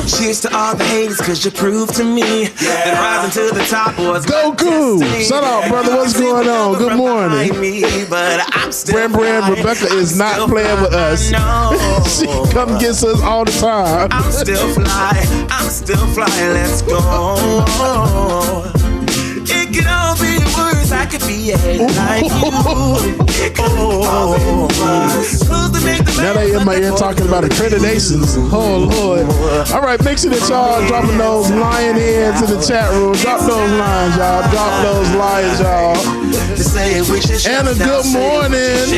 Cheers to all the haters, cause you proved to me that rising to the top was Goku. Shout out, brother. What's going on? Good morning. Brand Rebecca is not playing with us. She come gets us all the time. I'm still fly, let's go. It could all be worse, I could be a like you. It could all be worse. Now they in my ear talking about accreditations. Oh Lord. All right, make sure that y'all dropping those lion heads in the chat room. Drop those lines, y'all. Drop those lions, y'all. And a good morning.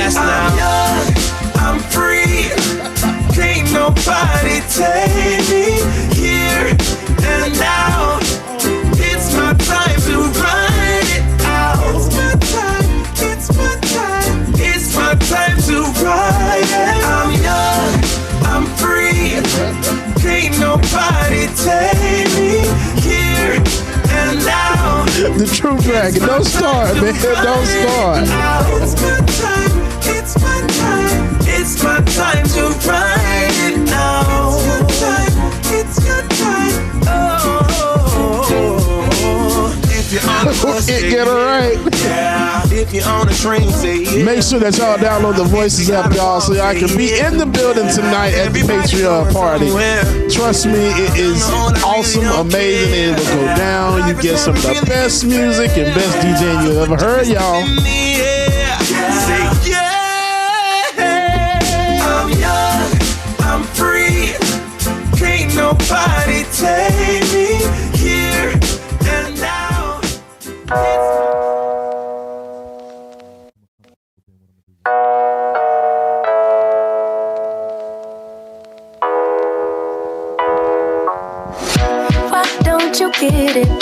I'm free. Can't nobody take me here and now. It's my time to run it out. It's my time, it's my time, it's my time to ride it. I'm young, I'm free. Can't nobody take me here and now. The True Dragon, don't start, man. Don't start. It's my time, it's my time, it's my time to ride it now. It's your time, it's your time. If you're on the bus, Get it right. yeah. If you're on the train, say yeah. Make sure that y'all download the Voices app, y'all, so y'all can be in the building tonight at the Patreon party. Trust me, it is awesome, amazing, and it will go down. You get some of the best music and best DJing you ever heard, y'all. Say yeah.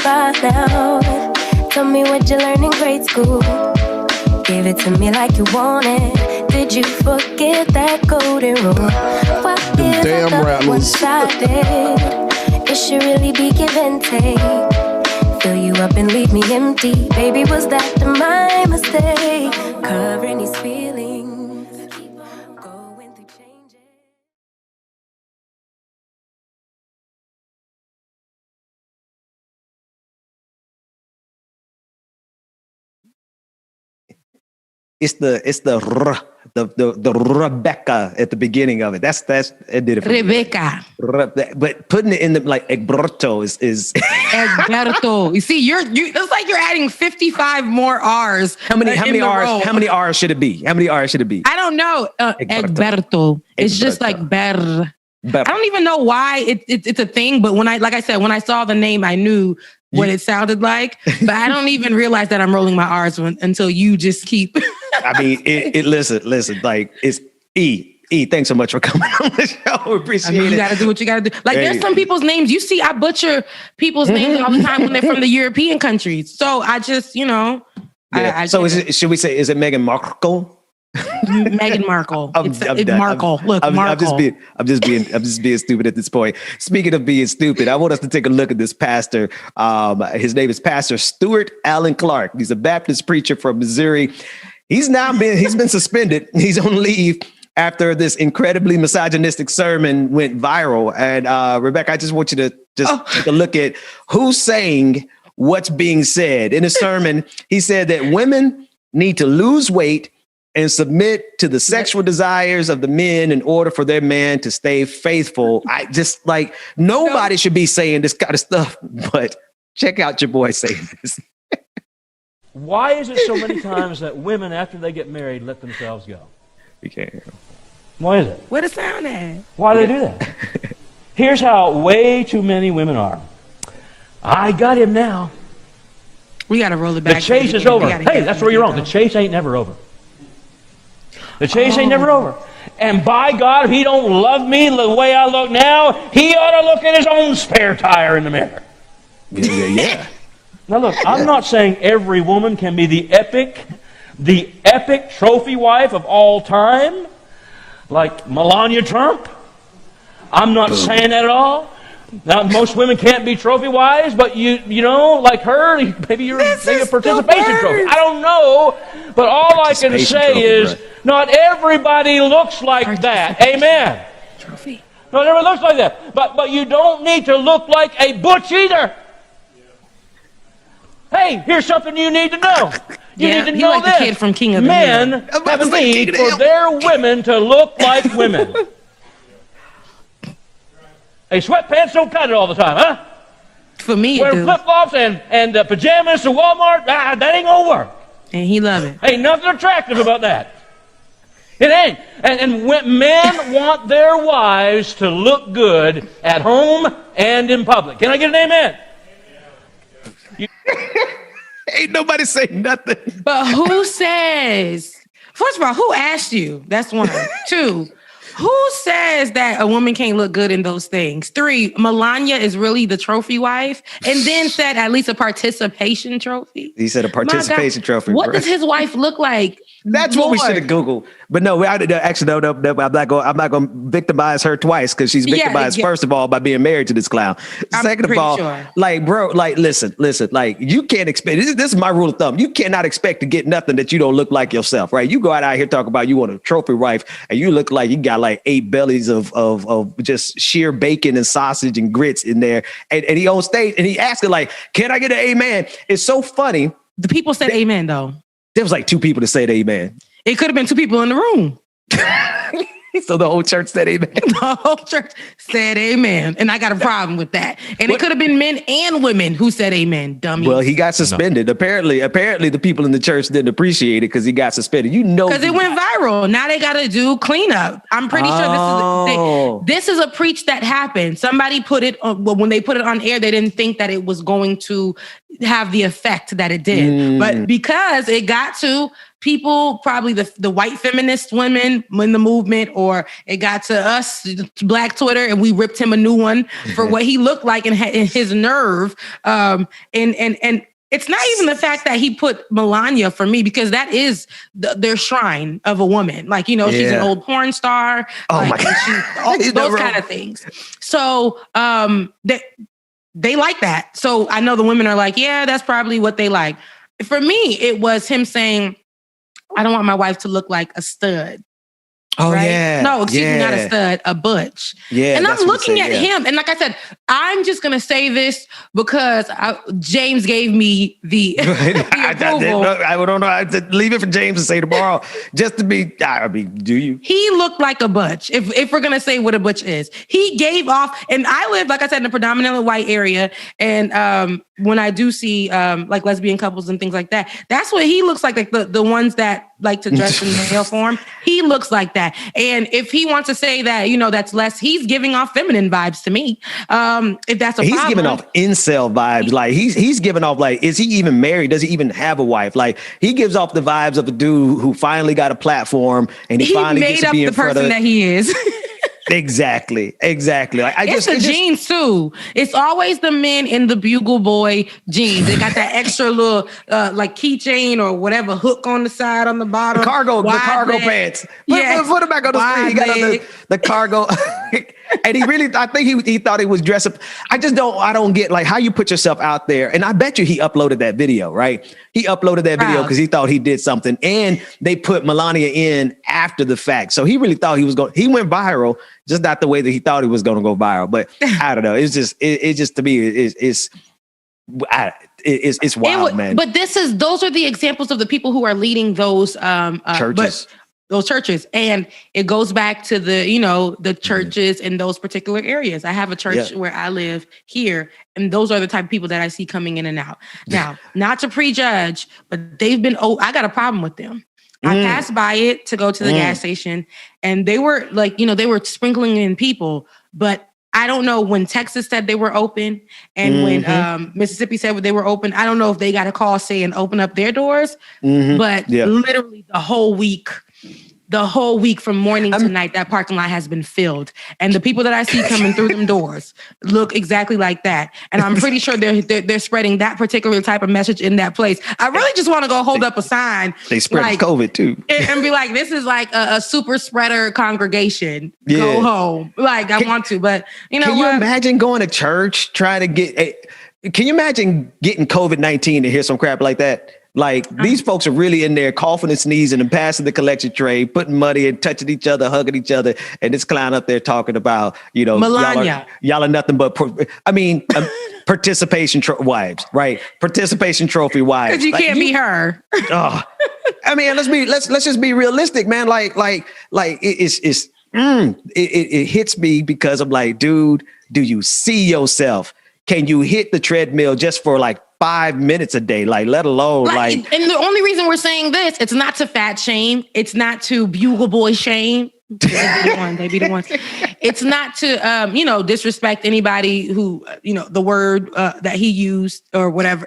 25 now. Tell me what you learned in grade school. Give it to me like you want it. Did you forget that golden rule? Why is damn love rattlers. one-sided? It should really be give and take. Fill you up and leave me empty. Baby, was that my mistake? Covering these feelings. Going through changes. It's the Rebecca at the beginning of it. That's it did it for me. Rebecca. But putting it in the like Egberto is Egberto. You see, it's like you're adding 55 more R's. how many R's? How many R's should it be? How many R's should it be? I don't know. Egberto. It's just like I don't even know why it's a thing, but when I saw the name, I knew what it sounded like, but I don't even realize that I'm rolling my R's until you just keep. I mean, listen, like it's E. Thanks so much for coming on the show. We appreciate it. You got to do what you got to do. Like there's some people's names, you see, I butcher people's names all the time when they're from the European countries. So I just, Yeah. I So should we say, is it Meghan Markle? Meghan Markle. It's done. Markle. I'm Markle. I'm just being stupid at this point. Speaking of being stupid, I want us to take a look at this pastor. His name is Pastor Stuart Allen Clark. He's a Baptist preacher from Missouri. He's been suspended. He's on leave after this incredibly misogynistic sermon went viral. And Rebecca, I just want you to take a look at who's saying what's being said. In his sermon, he said that women need to lose weight and submit to the sexual desires of the men in order for their man to stay faithful. I just like nobody should be saying this kind of stuff, but check out your boy saying this. Why is it so many times that women, after they get married, let themselves go? We can't hear him. Why is it? Where the sound at? Why do they do that? Here's how way too many women are. I got him now. We got to roll it back. The chase is over. Hey, that's where you're wrong. The chase ain't never over. The chase ain't never over. And by God, if he don't love me the way I look now, he ought to look at his own spare tire in the mirror. Yeah. Now look, I'm not saying every woman can be the epic trophy wife of all time, like Melania Trump. I'm not saying that at all. Now, most women can't be trophy wives, but you know, like her, maybe you're a participation trophy. I don't know, but all I can say is, not everybody looks like that. Amen. Trophy. Not everybody looks like that. But you don't need to look like a butch either. Hey, here's something you need to know. You need to know like this. The kid from King of the Men Hill. have a need for their women to look like women. Hey, sweatpants don't cut it all the time, huh? For me, wear flip-flops and pajamas to Walmart, that ain't gonna work. And he love it. Ain't nothing attractive about that. It ain't. And when men want their wives to look good at home and in public. Can I get an amen? Ain't nobody saying nothing. But who says, first of all, who asked you? That's one. 2, who says that a woman can't look good in those things? 3, Melania is really the trophy wife, and then said at least a participation trophy. He said a participation trophy. What does his wife look like? That's what we should have Googled. But no, actually, no, I'm not going to victimize her twice because she's victimized, first of all, by being married to this clown. Second of all, like, bro, like, listen, like, you can't expect, this is my rule of thumb. You cannot expect to get nothing that you don't look like yourself, right? You go out here talking about you want a trophy wife and you look like you got like 8 bellies of just sheer bacon and sausage and grits in there. And he on stage and he asking like, can I get an amen? It's so funny. The people said amen, though. There was like 2 people that said amen. It could have been 2 people in the room. So the whole church said amen. The whole church said amen. And I got a problem with that. And it could have been men and women who said amen, dummy. Well, he got suspended. Apparently the people in the church didn't appreciate it because he got suspended. You know, because it went viral. Now they got to do cleanup. I'm pretty sure this is a preach that happened. Somebody put it on, well, when they put it on air, they didn't think that it was going to have the effect that it did. But because it got to people, probably the white feminist women in the movement, or it got to us, Black Twitter, and we ripped him a new one for what he looked like and his nerve. And it's not even the fact that he put Melania for me, because that is their shrine of a woman. Like, you know, she's an old porn star. Oh like, my God. Those kind of things. So they like that. So I know the women are like, yeah, that's probably what they like. For me, it was him saying, I don't want my wife to look like a stud. Oh, right? yeah. No, excuse me, not a stud, a butch. Yeah. And I'm looking at him. And like I said, I'm just going to say this because James gave me the, approval. I don't know. I have to leave it for James to say tomorrow. Just to be, I mean, do you? He looked like a butch, if we're going to say what a butch is. He gave off, and I live, like I said, in a predominantly white area. And when I do see like lesbian couples and things like that, that's what he looks like the ones that like to dress in male form. He looks like that. And if he wants to say that, you know, that's less, he's giving off feminine vibes to me. If that's a problem. He's giving off incel vibes. Like he's giving off like, is he even married? Does he even have a wife? Like he gives off the vibes of a dude who finally got a platform and he finally made gets to up be the in front person of that he is. Exactly. Like it's the jeans too. It's always the men in the Bugle Boy jeans. They got that extra little like keychain or whatever hook on the side on the bottom. The cargo pants. Put it back on the screen. He got on the cargo. And I think he thought he was dressed up. I don't get like how you put yourself out there. And I bet you he uploaded that video, right? He uploaded that video because he thought he did something. And they put Melania in after the fact. So he really thought he went viral, just not the way that he thought he was going to go viral. But I don't know. It's just to me, it's wild, man. But those are the examples of the people who are leading those churches. Those churches. And it goes back to the churches in those particular areas. I have a church where I live here, and those are the type of people that I see coming in and out. Now, not to prejudge, but they've been, I got a problem with them. I passed by it to go to the gas station, and they were like, they were sprinkling in people, but I don't know when Texas said they were open and when Mississippi said they were open. I don't know if they got a call saying open up their doors, but literally the whole week from morning to night, that parking lot has been filled. And the people that I see coming through them doors look exactly like that. And I'm pretty sure they're spreading that particular type of message in that place. I really just want to go hold up a sign. They spread like, COVID too. And be like, this is like a super spreader congregation. Yeah. Go home. Like I want to, but can you imagine going to church, trying to can you imagine getting COVID-19 to hear some crap like that? Like these folks are really in there coughing and sneezing and passing the collection tray, putting money and touching each other, hugging each other. And this clown up there talking about, Melania. Y'all are nothing but, participation wives, right? Participation trophy wives. Because you can't be her. I mean, let's just be realistic, man. It hits me because I'm like, dude, do you see yourself? Can you hit the treadmill just for like 5 minutes a day, like let alone like. And the only reason we're saying this, it's not to fat shame, it's not to Bugle Boy shame. They be the ones. It's not to disrespect anybody who the word that he used or whatever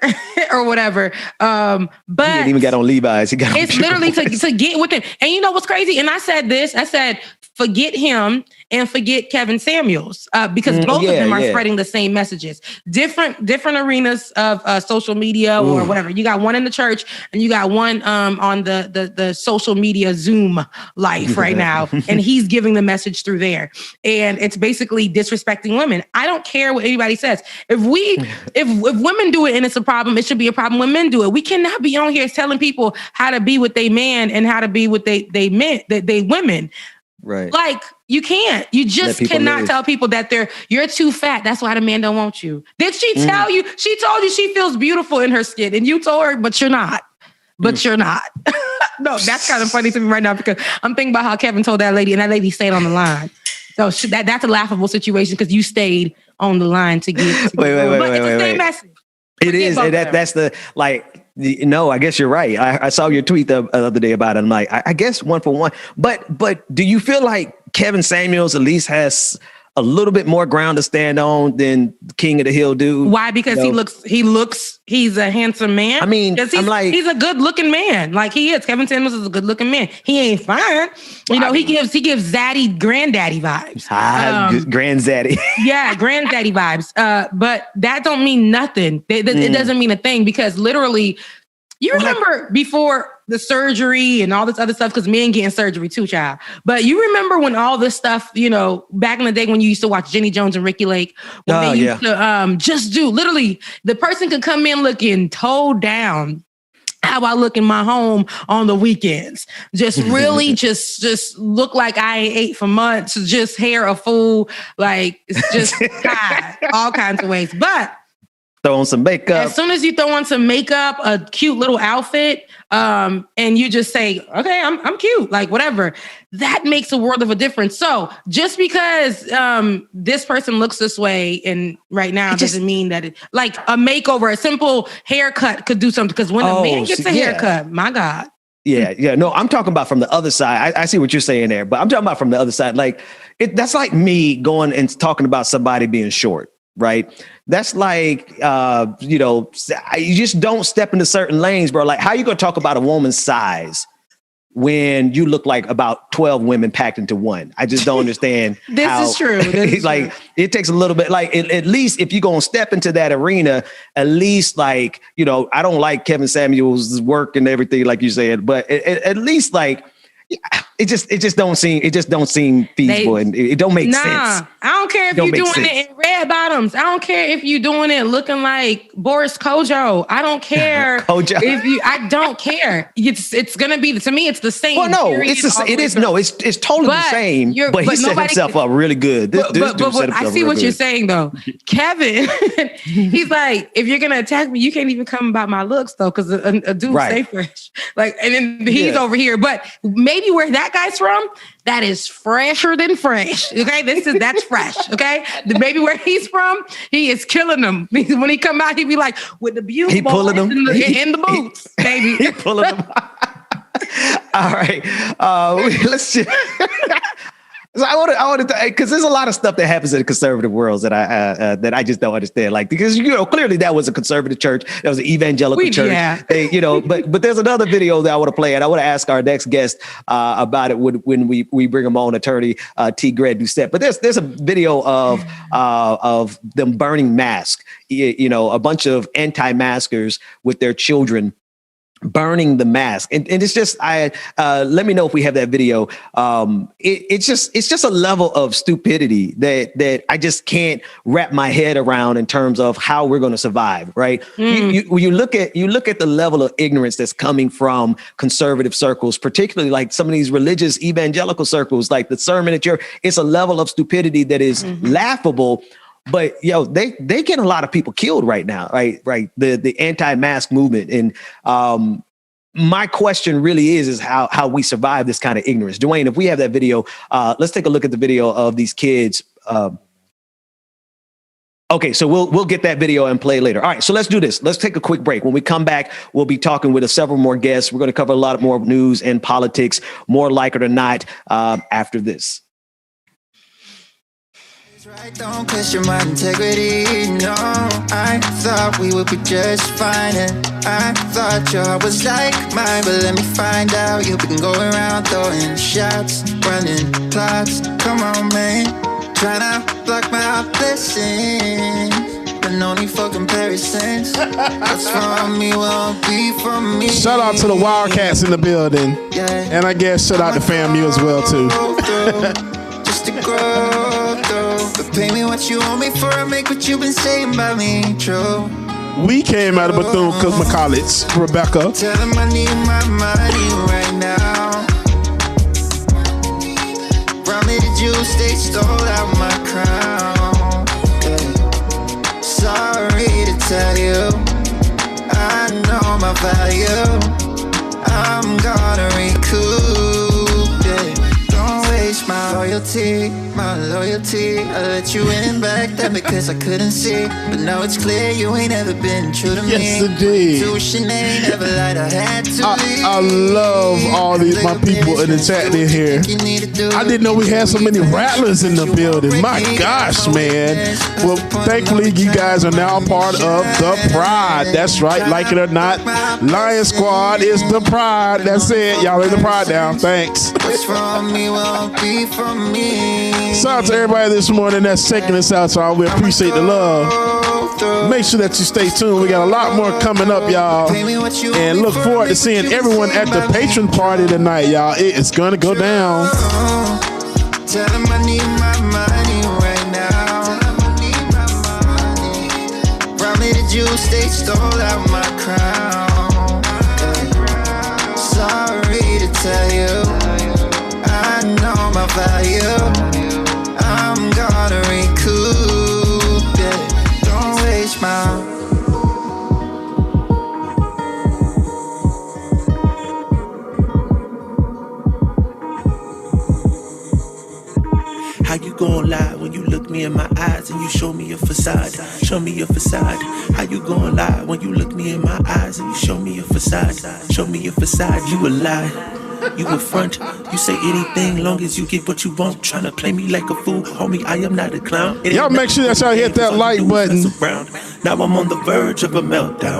but he didn't even get on Levi's. It's literally to get with him. And you know what's crazy? And I said forget him and forget Kevin Samuels because both of them are spreading the same messages. Different arenas of social media or whatever. You got one in the church and you got one on the social media Zoom life right now. And he's giving the message through there. And it's basically disrespecting women. I don't care what anybody says. If women do it and it's a problem, it should be a problem when men do it. We cannot be on here telling people how to be with they man and how to be with they women. Right. Like you can't. You just cannot tell people that you're too fat. That's why the man don't want you. Did she tell you? She told you she feels beautiful in her skin, and you told her, but you're not. But you're not. No, that's kind of funny to me right now because I'm thinking about how Kevin told that lady, and that lady stayed on the line. So that's a laughable situation because you stayed on the line to get. Wait. But it's the same message. It is. That's the like. No, I guess you're right. I saw your tweet the other day about it. I'm like, I guess one for one. But do you feel like Kevin Samuels at least has a little bit more ground to stand on than King of the Hill dude. Why? Because he's a handsome man. I mean, he's a good looking man. Like he is. Kevin Samuels is a good looking man. He ain't fine. He gives zaddy granddaddy vibes. Granddaddy. Yeah, granddaddy vibes. But that don't mean nothing. It doesn't mean a thing because literally, you remember before the surgery and all this other stuff, because men getting surgery too, child. But you remember when all this stuff, back in the day when you used to watch Jenny Jones and Ricky Lake, when they used to just do, literally, the person could come in looking toe down how I look in my home on the weekends. Just really just look like I ain't ate for months, just hair a fool, like it's just all kinds of ways. But throw on some makeup. As soon as you throw on some makeup, a cute little outfit, and you just say, okay, I'm cute, like whatever, that makes a world of a difference. So just because this person looks this way and right now doesn't mean that like a makeover, a simple haircut could do something. Because when a man gets a haircut, my God. Yeah. No, I'm talking about from the other side. I see what you're saying there, but I'm talking about from the other side. Like that's like me going and talking about somebody being short. Right. That's like, you just don't step into certain lanes, bro. Like how you going to talk about a woman's size when you look like about 12 women packed into one? I just don't understand. This is true. It takes a little bit, like at least if you're going to step into that arena, at least like, I don't like Kevin Samuels' work and everything, like you said, but at least like, it just don't seem feasible and it don't make sense. I don't care if you're doing it in red bottoms. I don't care if you're doing it looking like Boris Kojo. I don't care I don't care. It's gonna be, to me, it's the same. Well, no, it's totally the same. But he set himself up really good. I see what you're saying though. Kevin, he's like, if you're gonna attack me, you can't even come about my looks though, because a dude stay fresh. Like, and then he's over here, but maybe where that guy's from, that is fresher than fresh. Okay, that's fresh. Okay, maybe where he's from, he is killing them. When he come out, he be like with the beautiful, he pulling them in the boots, baby. He pulling them. All right, let's just. So I want to, because there's a lot of stuff that happens in the conservative worlds that I just don't understand. Like, because clearly that was a conservative church, that was an evangelical church. Yeah. But there's another video that I want to play, and I want to ask our next guest about it when we bring him on, attorney T. Greg Doucette. But there's a video of them burning masks. A bunch of anti-maskers with their children burning the mask, and it's just let me know if we have that video. It's just a level of stupidity that I just can't wrap my head around in terms of how we're going to survive. Right? You look at the level of ignorance that's coming from conservative circles, particularly like some of these religious evangelical circles, like the sermon it's a level of stupidity that is laughable. But they get a lot of people killed right now, right? The anti-mask movement, and my question really is how we survive this kind of ignorance. Dwayne, if we have that video, let's take a look at the video of these kids. Okay, so we'll get that video and play later. All right, so let's do this. Let's take a quick break. When we come back, we'll be talking with several more guests. We're going to cover a lot more news and politics, more like it or not, after this. Don't question my integrity, no. I thought we would be just fine, and I thought your heart was like mine. But let me find out, you've been going around throwing shots, running plots. Come on, man, trying to block my blessings, but no need for comparisons. What's from me won't be from me. Shout out to the Wildcats in the building, and I guess shout out to FAMU as well too. Just to grow through. But pay me what you owe me for, I make what you've been saying about me true. We came out of Bethune-Cookman College, Rebecca. Tell them I need my money right now. Promise that you stay stole out my crown. Yeah. Sorry to tell you, I know my value. I'm gonna recoup. Yeah. Don't waste my oil. loyalty, my loyalty. I let you in back then because I couldn't see. But now it's clear you ain't ever been true to me. Yes, indeed. Tuition ain't ever lied, I had to leave. I love all these my people in the chat in here. I didn't know we had so many rattlers in the building. My gosh, man. Well, thankfully, you guys are now part of the Pride. That's right. Like it or not, Lion Squad is the Pride. That's it. Y'all in the Pride now. Thanks. What's from me won't be from me. Shout out to everybody this morning that's checking us out, y'all. We appreciate the love. Make sure that you stay tuned. We got a lot more coming up, y'all. And look forward to seeing everyone at the patron party tonight, y'all. It is going to go down. Tell them I need my money right now. Probably the juice they stole out my crown. Sorry to tell you, I know my value. I'm gonna recoup it. Don't waste my. How you gon' lie when you look me in my eyes and you show me your facade? Show me your facade. How you gon' lie when you look me in my eyes and you show me your facade? Show me your facade. You a lie. You a front. You say anything long as you get what you want. Tryna play me like a fool, homie. I am not a clown. Y'all make sure that y'all hit that like button. Now I'm on the verge of a meltdown.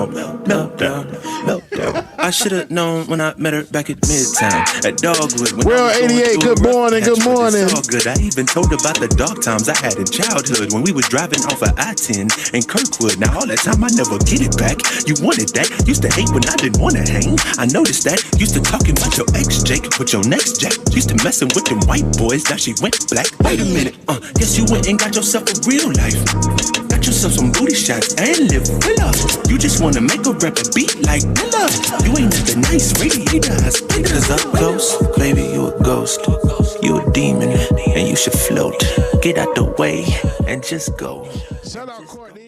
I should've known when I met her back at Midtown at Dogwood. Well, 88. Good morning. Good morning. It's all good. I even told about the dark times I had in childhood when we were driving off of I-10 in Kirkwood. Now all that time I never get it back. You wanted that. Used to hate when I didn't wanna hang. I noticed that. Used to talking about your ex Jake with your next Jack. Used to messing with them white boys. Now she went black. Wait a minute. Guess you went and got yourself a real life. Got yourself some booty shots and live filler. You just wanna make a rapper beat like Dilla. You ain't the nice radiators. Cause up close, baby, you a ghost. You a demon, and you should float. Get out the way and just go. Shout out, Courtney.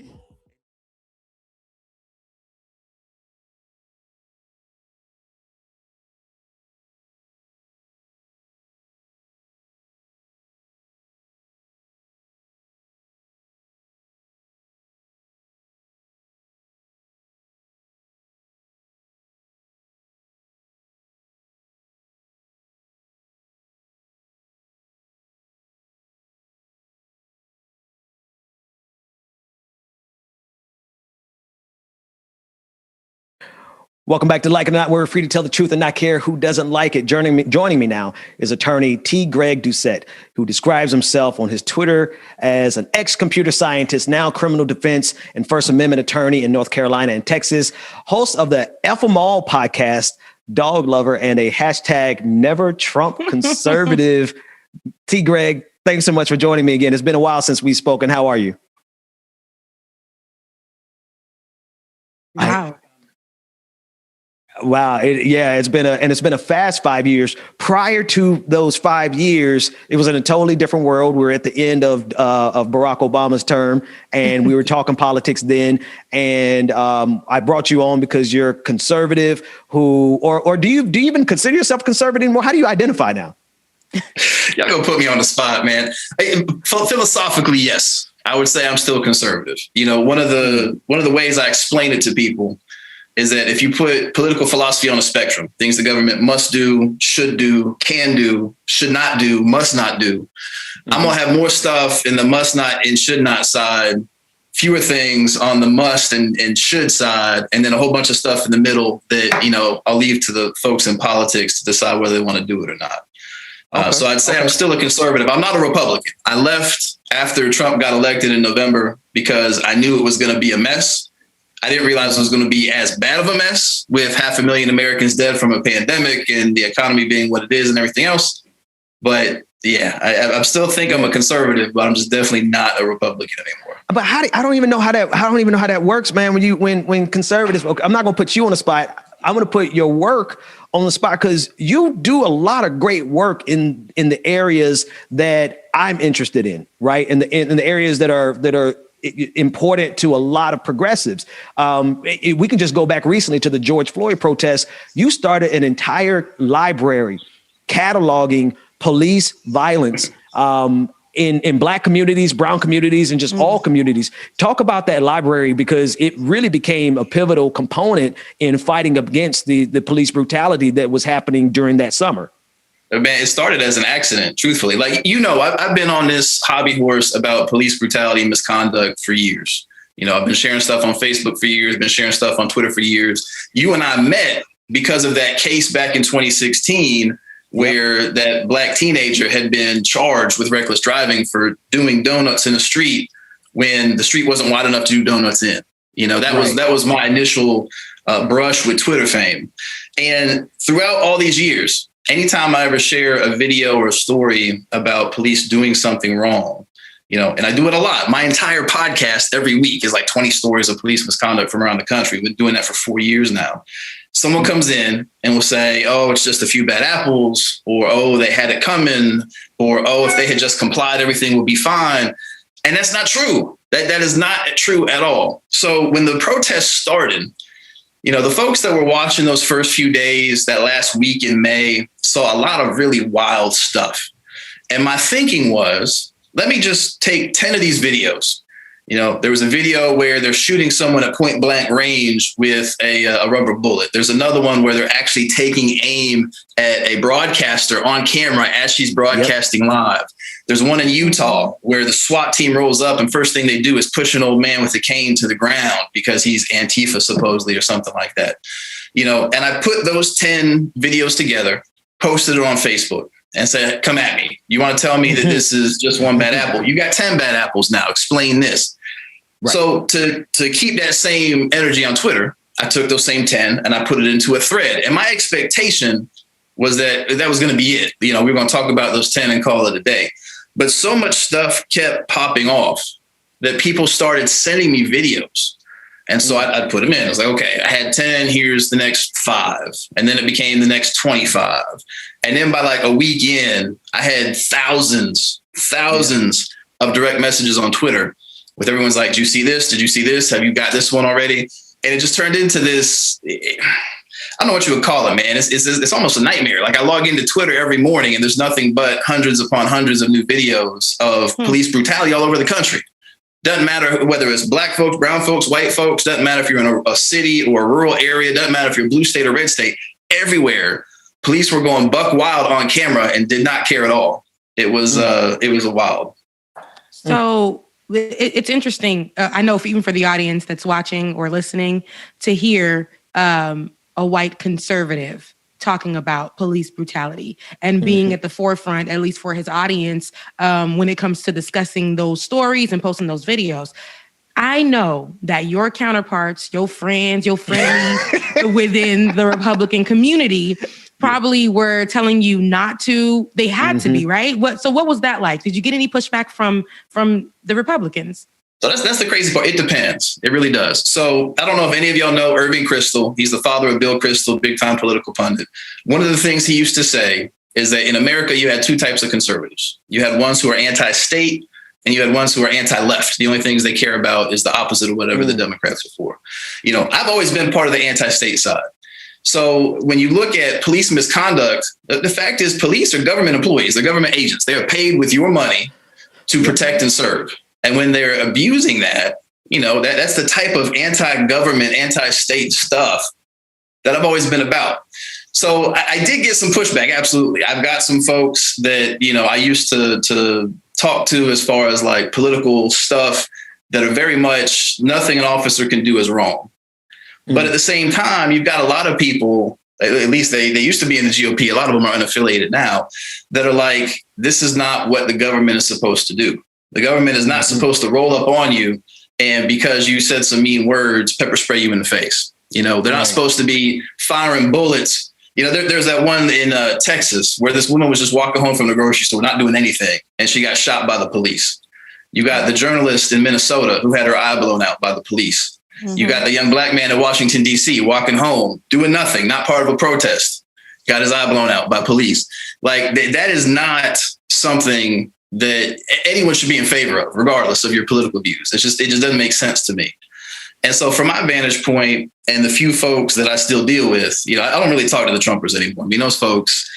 Welcome back to Like It or Not. We're free to tell the truth and not care who doesn't like it. Joining me now is attorney T. Greg Doucette, who describes himself on his Twitter as an ex-computer scientist, now criminal defense and First Amendment attorney in North Carolina and Texas, host of the F 'em All podcast, dog lover, and a hashtag Never Trump conservative. T. Greg, thanks so much for joining me again. It's been a while since we've spoken. How are you? Wow. Wow. It's been a fast 5 years. Prior to those 5 years, it was in a totally different world. We're at the end of Barack Obama's term, and we were talking politics then. And I brought you on because you're conservative or do you even consider yourself conservative anymore? How do you identify now? Y'all gonna put me on the spot, man. Philosophically, yes. I would say I'm still conservative. You know, one of the ways I explain it to people is that if you put political philosophy on a spectrum, things the government must do, should do, can do, should not do, must not do, I'm going to have more stuff in the must not and should not side, fewer things on the must and should side, and then a whole bunch of stuff in the middle that, you know, I'll leave to the folks in politics to decide whether they want to do it or not. So I'd say I'm still a conservative. I'm not a Republican. I left after Trump got elected in November because I knew it was going to be a mess. I didn't realize it was going to be as bad of a mess with 500,000 Americans dead from a pandemic and the economy being what it is and everything else. But yeah, I still think I'm a conservative, but I'm just definitely not a Republican anymore. But I don't even know how that works, man. When conservatives, okay, I'm not going to put you on the spot. I'm going to put your work on the spot because you do a lot of great work in the areas that I'm interested in, right? In the areas that are important to a lot of progressives. We can just go back recently to the George Floyd protests. You started an entire library cataloging police violence in Black communities, brown communities, and just all communities. Talk about that library, because it really became a pivotal component in fighting against the police brutality that was happening during that summer. Man, it started as an accident, truthfully. Like, I've been on this hobby horse about police brutality and misconduct for years. I've been sharing stuff on Facebook for years, been sharing stuff on Twitter for years. You and I met because of that case back in 2016, where that Black teenager had been charged with reckless driving for doing donuts in the street when the street wasn't wide enough to do donuts in. That was my initial brush with Twitter fame. And throughout all these years, anytime I ever share a video or a story about police doing something wrong, and I do it a lot. My entire podcast every week is like 20 stories of police misconduct from around the country. We've been doing that for 4 years now. Someone comes in and will say, oh, it's just a few bad apples, or, oh, they had it coming, or, oh, if they had just complied, everything would be fine. And that's not true. That is not true at all. So when the protests started, the folks that were watching those first few days, that last week in May, saw a lot of really wild stuff. And my thinking was, let me just take 10 of these videos. There was a video where they're shooting someone at point blank range with a rubber bullet. There's another one where they're actually taking aim at a broadcaster on camera as she's broadcasting live. There's one in Utah where the SWAT team rolls up and first thing they do is push an old man with a cane to the ground because he's Antifa supposedly or something like that. And I put those 10 videos together, posted it on Facebook, and said, come at me. You want to tell me that this is just one bad apple? You got 10 bad apples now. Explain this. Right. So to keep that same energy on Twitter, I took those same 10 and I put it into a thread. And my expectation was that was going to be it. We were going to talk about those 10 and call it a day. But so much stuff kept popping off that people started sending me videos. And so I'd put them in. I was like, okay, I had 10, here's the next 5. And then it became the next 25. And then by like a week in, I had thousands of direct messages on Twitter with everyone's like, did you see this? Did you see this? Have you got this one already? And it just turned into this, I don't know what you would call it, man. It's almost a nightmare. Like I log into Twitter every morning and there's nothing but hundreds upon hundreds of new videos of police brutality all over the country. Doesn't matter whether it's Black folks, brown folks, white folks, doesn't matter if you're in a city or a rural area, doesn't matter if you're blue state or red state, everywhere. Police were going buck wild on camera and did not care at all. It was a wild. So it's interesting. I know even for the audience that's watching or listening to hear a white conservative talking about police brutality and being at the forefront, at least for his audience, when it comes to discussing those stories and posting those videos. I know that your counterparts, your friends within the Republican community probably were telling you not to. They had to be, right? What was that like? Did you get any pushback from the Republicans? So that's the crazy part. It depends. It really does. So I don't know if any of y'all know Irving Kristol. He's the father of Bill Kristol, big time political pundit. One of the things he used to say is that in America, you had two types of conservatives. You had ones who are anti-state and you had ones who are anti-left. The only things they care about is the opposite of whatever the Democrats are for. I've always been part of the anti-state side. So when you look at police misconduct, the fact is police are government employees. They're government agents. They are paid with your money to protect and serve. And when they're abusing that, that's the type of anti-government, anti-state stuff that I've always been about. So I did get some pushback. Absolutely. I've got some folks that, I used to talk to as far as like political stuff that are very much nothing an officer can do is wrong. But at the same time, you've got a lot of people, at least they used to be in the GOP. A lot of them are unaffiliated now that are like, this is not what the government is supposed to do. The government is not supposed to roll up on you and because you said some mean words, pepper spray you in the face. They're not supposed to be firing bullets. There's that one in Texas where this woman was just walking home from the grocery store, not doing anything, and she got shot by the police. You got the journalist in Minnesota who had her eye blown out by the police. You got the young Black man in Washington, D.C. walking home, doing nothing, not part of a protest, got his eye blown out by police. Like that is not something that anyone should be in favor of, regardless of your political views. It just doesn't make sense to me. And so from my vantage point and the few folks that I still deal with, I don't really talk to the Trumpers anymore. Those folks,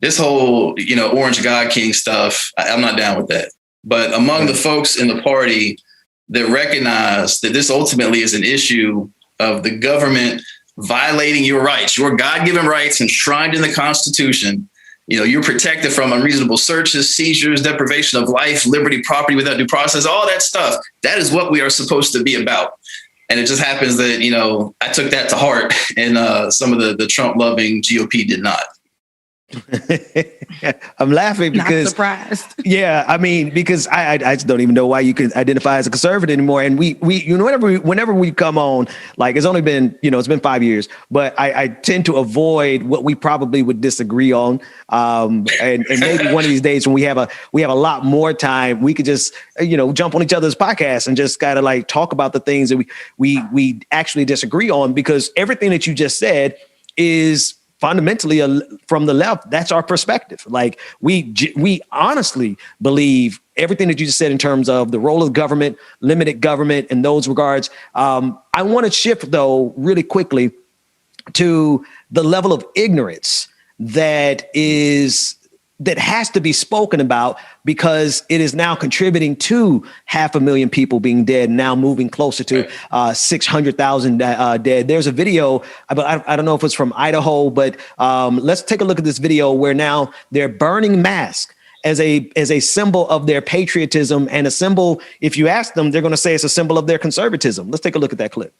this whole, Orange God King stuff, I'm not down with that. But among the folks in the party that recognize that this ultimately is an issue of the government violating your rights, your God-given rights enshrined in the Constitution. You're protected from unreasonable searches, seizures, deprivation of life, liberty, property without due process, all that stuff. That is what we are supposed to be about. And it just happens that, I took that to heart, and some of the Trump-loving GOP did not. I'm laughing because, not surprised. Yeah, I mean, because I just don't even know why you can identify as a conservative anymore. And we whenever we come on, like, it's only been, it's been 5 years, but I tend to avoid what we probably would disagree on. And maybe one of these days when we have a lot more time, we could just, jump on each other's podcasts and just kind of like talk about the things that we actually disagree on, because everything that you just said is fundamentally from the left. That's our perspective. Like, we honestly believe everything that you just said in terms of the role of government, limited government in those regards. I want to shift, though, really quickly to the level of ignorance that has to be spoken about, because it is now contributing to 500,000 people being dead, now moving closer to 600,000 dead. There's a video, I don't know if it's from Idaho, but let's take a look at this video where now they're burning masks as a symbol of their patriotism, and a symbol, if you ask them, they're going to say it's a symbol of their conservatism. Let's take a look at that clip.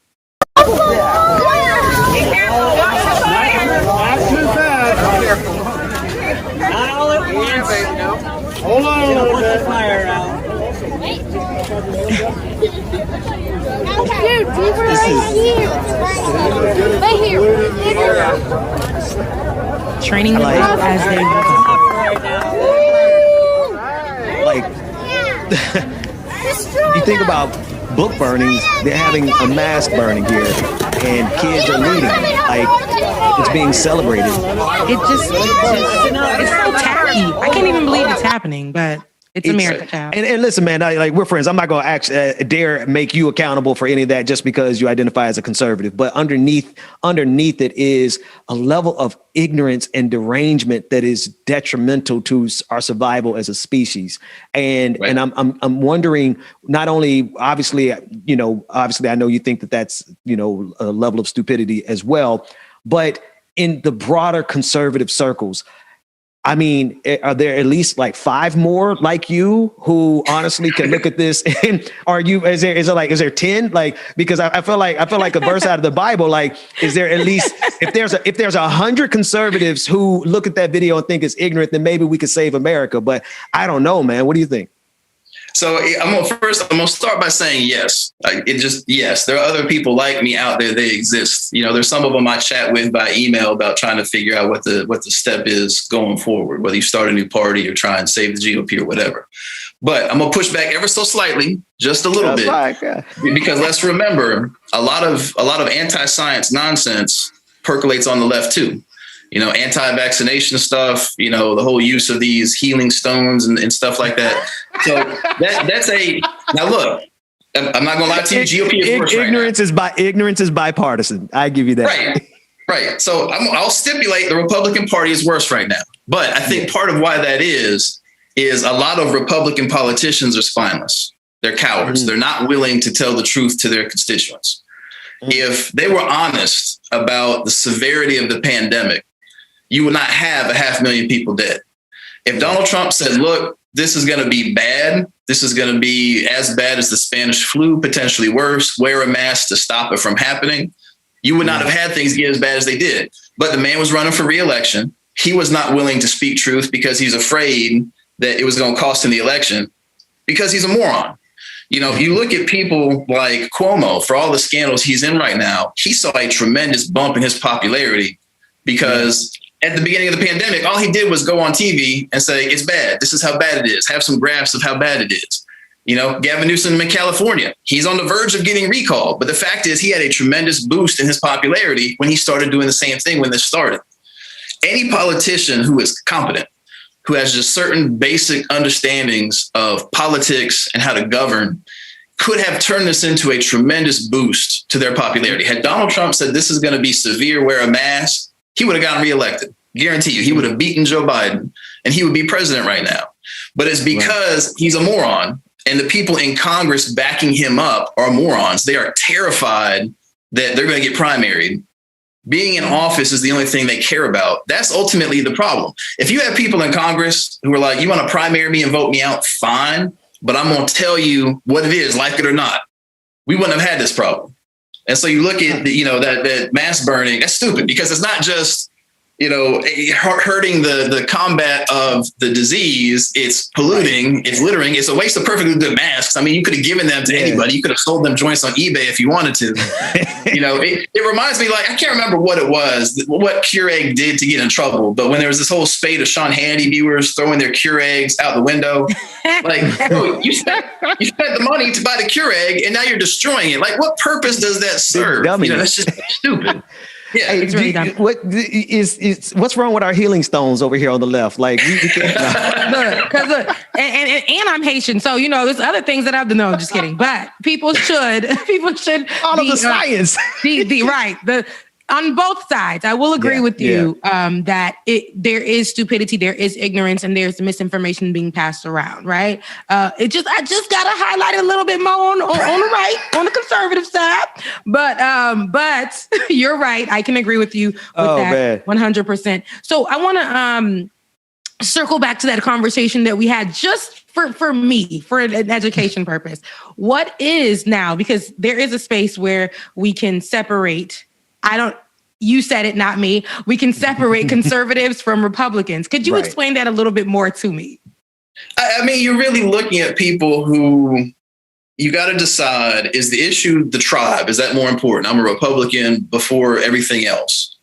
Hold on a little bit. Fire out. Here, right here. Training them as they you think about book burnings, they're having a mass burning here, and kids are leading. Like, it's being celebrated. It's so tacky. I can't even believe it's happening, but it's America, child. And listen, man, we're friends. I'm not going to dare make you accountable for any of that just because you identify as a conservative. But underneath it is a level of ignorance and derangement that is detrimental to our survival as a species. And I'm wondering, not only obviously I know you think that that's a level of stupidity as well, but in the broader conservative circles, I mean, are there at least like 5 more like you who honestly can look at this? And is there 10? Like, because I feel like a verse out of the Bible. Like, is there at least, if there's 100 conservatives who look at that video and think it's ignorant, then maybe we could save America. But I don't know, man. What do you think? So I'm gonna start by saying yes. Yes, there are other people like me out there. They exist. There's some of them I chat with by email about trying to figure out what the step is going forward, whether you start a new party or try and save the GOP or whatever. But I'm gonna push back ever so slightly, just a little bit, because let's remember a lot of anti-science nonsense percolates on the left too. Anti-vaccination stuff, the whole use of these healing stones and stuff like that. So now look, I'm not going to lie to you. GOP is worse ignorance is bipartisan. I give you that. Right. So I'll stipulate the Republican Party is worse right now. But I think part of why that is a lot of Republican politicians are spineless. They're cowards. They're not willing to tell the truth to their constituents. If they were honest about the severity of the pandemic, you would not have 500,000 people dead. If Donald Trump said, look, this is going to be bad. This is going to be as bad as the Spanish flu, potentially worse. Wear a mask to stop it from happening. You would not have had things get as bad as they did. But the man was running for re-election. He was not willing to speak truth because he's afraid that it was going to cost him the election, because he's a moron. You look at people like Cuomo, for all the scandals he's in right now, he saw a tremendous bump in his popularity because at the beginning of the pandemic, all he did was go on TV and say, it's bad. This is how bad it is. Have some graphs of how bad it is. Gavin Newsom in California, he's on the verge of getting recalled. But the fact is he had a tremendous boost in his popularity when he started doing the same thing when this started. Any politician who is competent, who has just certain basic understandings of politics and how to govern, could have turned this into a tremendous boost to their popularity. Had Donald Trump said this is going to be severe, wear a mask, he would have gotten reelected. Guarantee you, he would have beaten Joe Biden and he would be president right now. But it's because he's a moron, and the people in Congress backing him up are morons. They are terrified that they're going to get primaried. Being in office is the only thing they care about. That's ultimately the problem. If you have people in Congress who are like, you want to primary me and vote me out, fine, but I'm going to tell you what it is, like it or not. We wouldn't have had this problem. And so you look at, that mass burning, that's stupid, because it's not just, hurting the combat of the disease. It's polluting, it's littering, it's a waste of perfectly good masks. I mean, you could have given them to anybody. You could have sold them joints on eBay if you wanted to. It reminds me, I can't remember what it was, what Keurig did to get in trouble. But when there was this whole spate of Sean Hannity viewers throwing their Keurigs out the window, you spent the money to buy the Keurig and now you're destroying it. Like, what purpose does that serve? That's just stupid. Yeah, it's really dumb. What's wrong with our healing stones over here on the left? Like, look, and I'm Haitian, so there's other things that I've done. No, I'm just kidding. But people should all of the science, on both sides. I will agree with you that there is stupidity, there is ignorance, and there's misinformation being passed around. Right? I just got to highlight it a little bit more on the right, on the conservative side. But you're right. I can agree with you with that 100%. So I want to circle back to that conversation that we had just for me, for an education purpose. What is now, because there is a space where we can separate. You said it, not me. We can separate conservatives from Republicans. Could you explain that a little bit more to me? I mean, you're really looking at people who you got to decide, is the issue the tribe? Is that more important? I'm a Republican before everything else.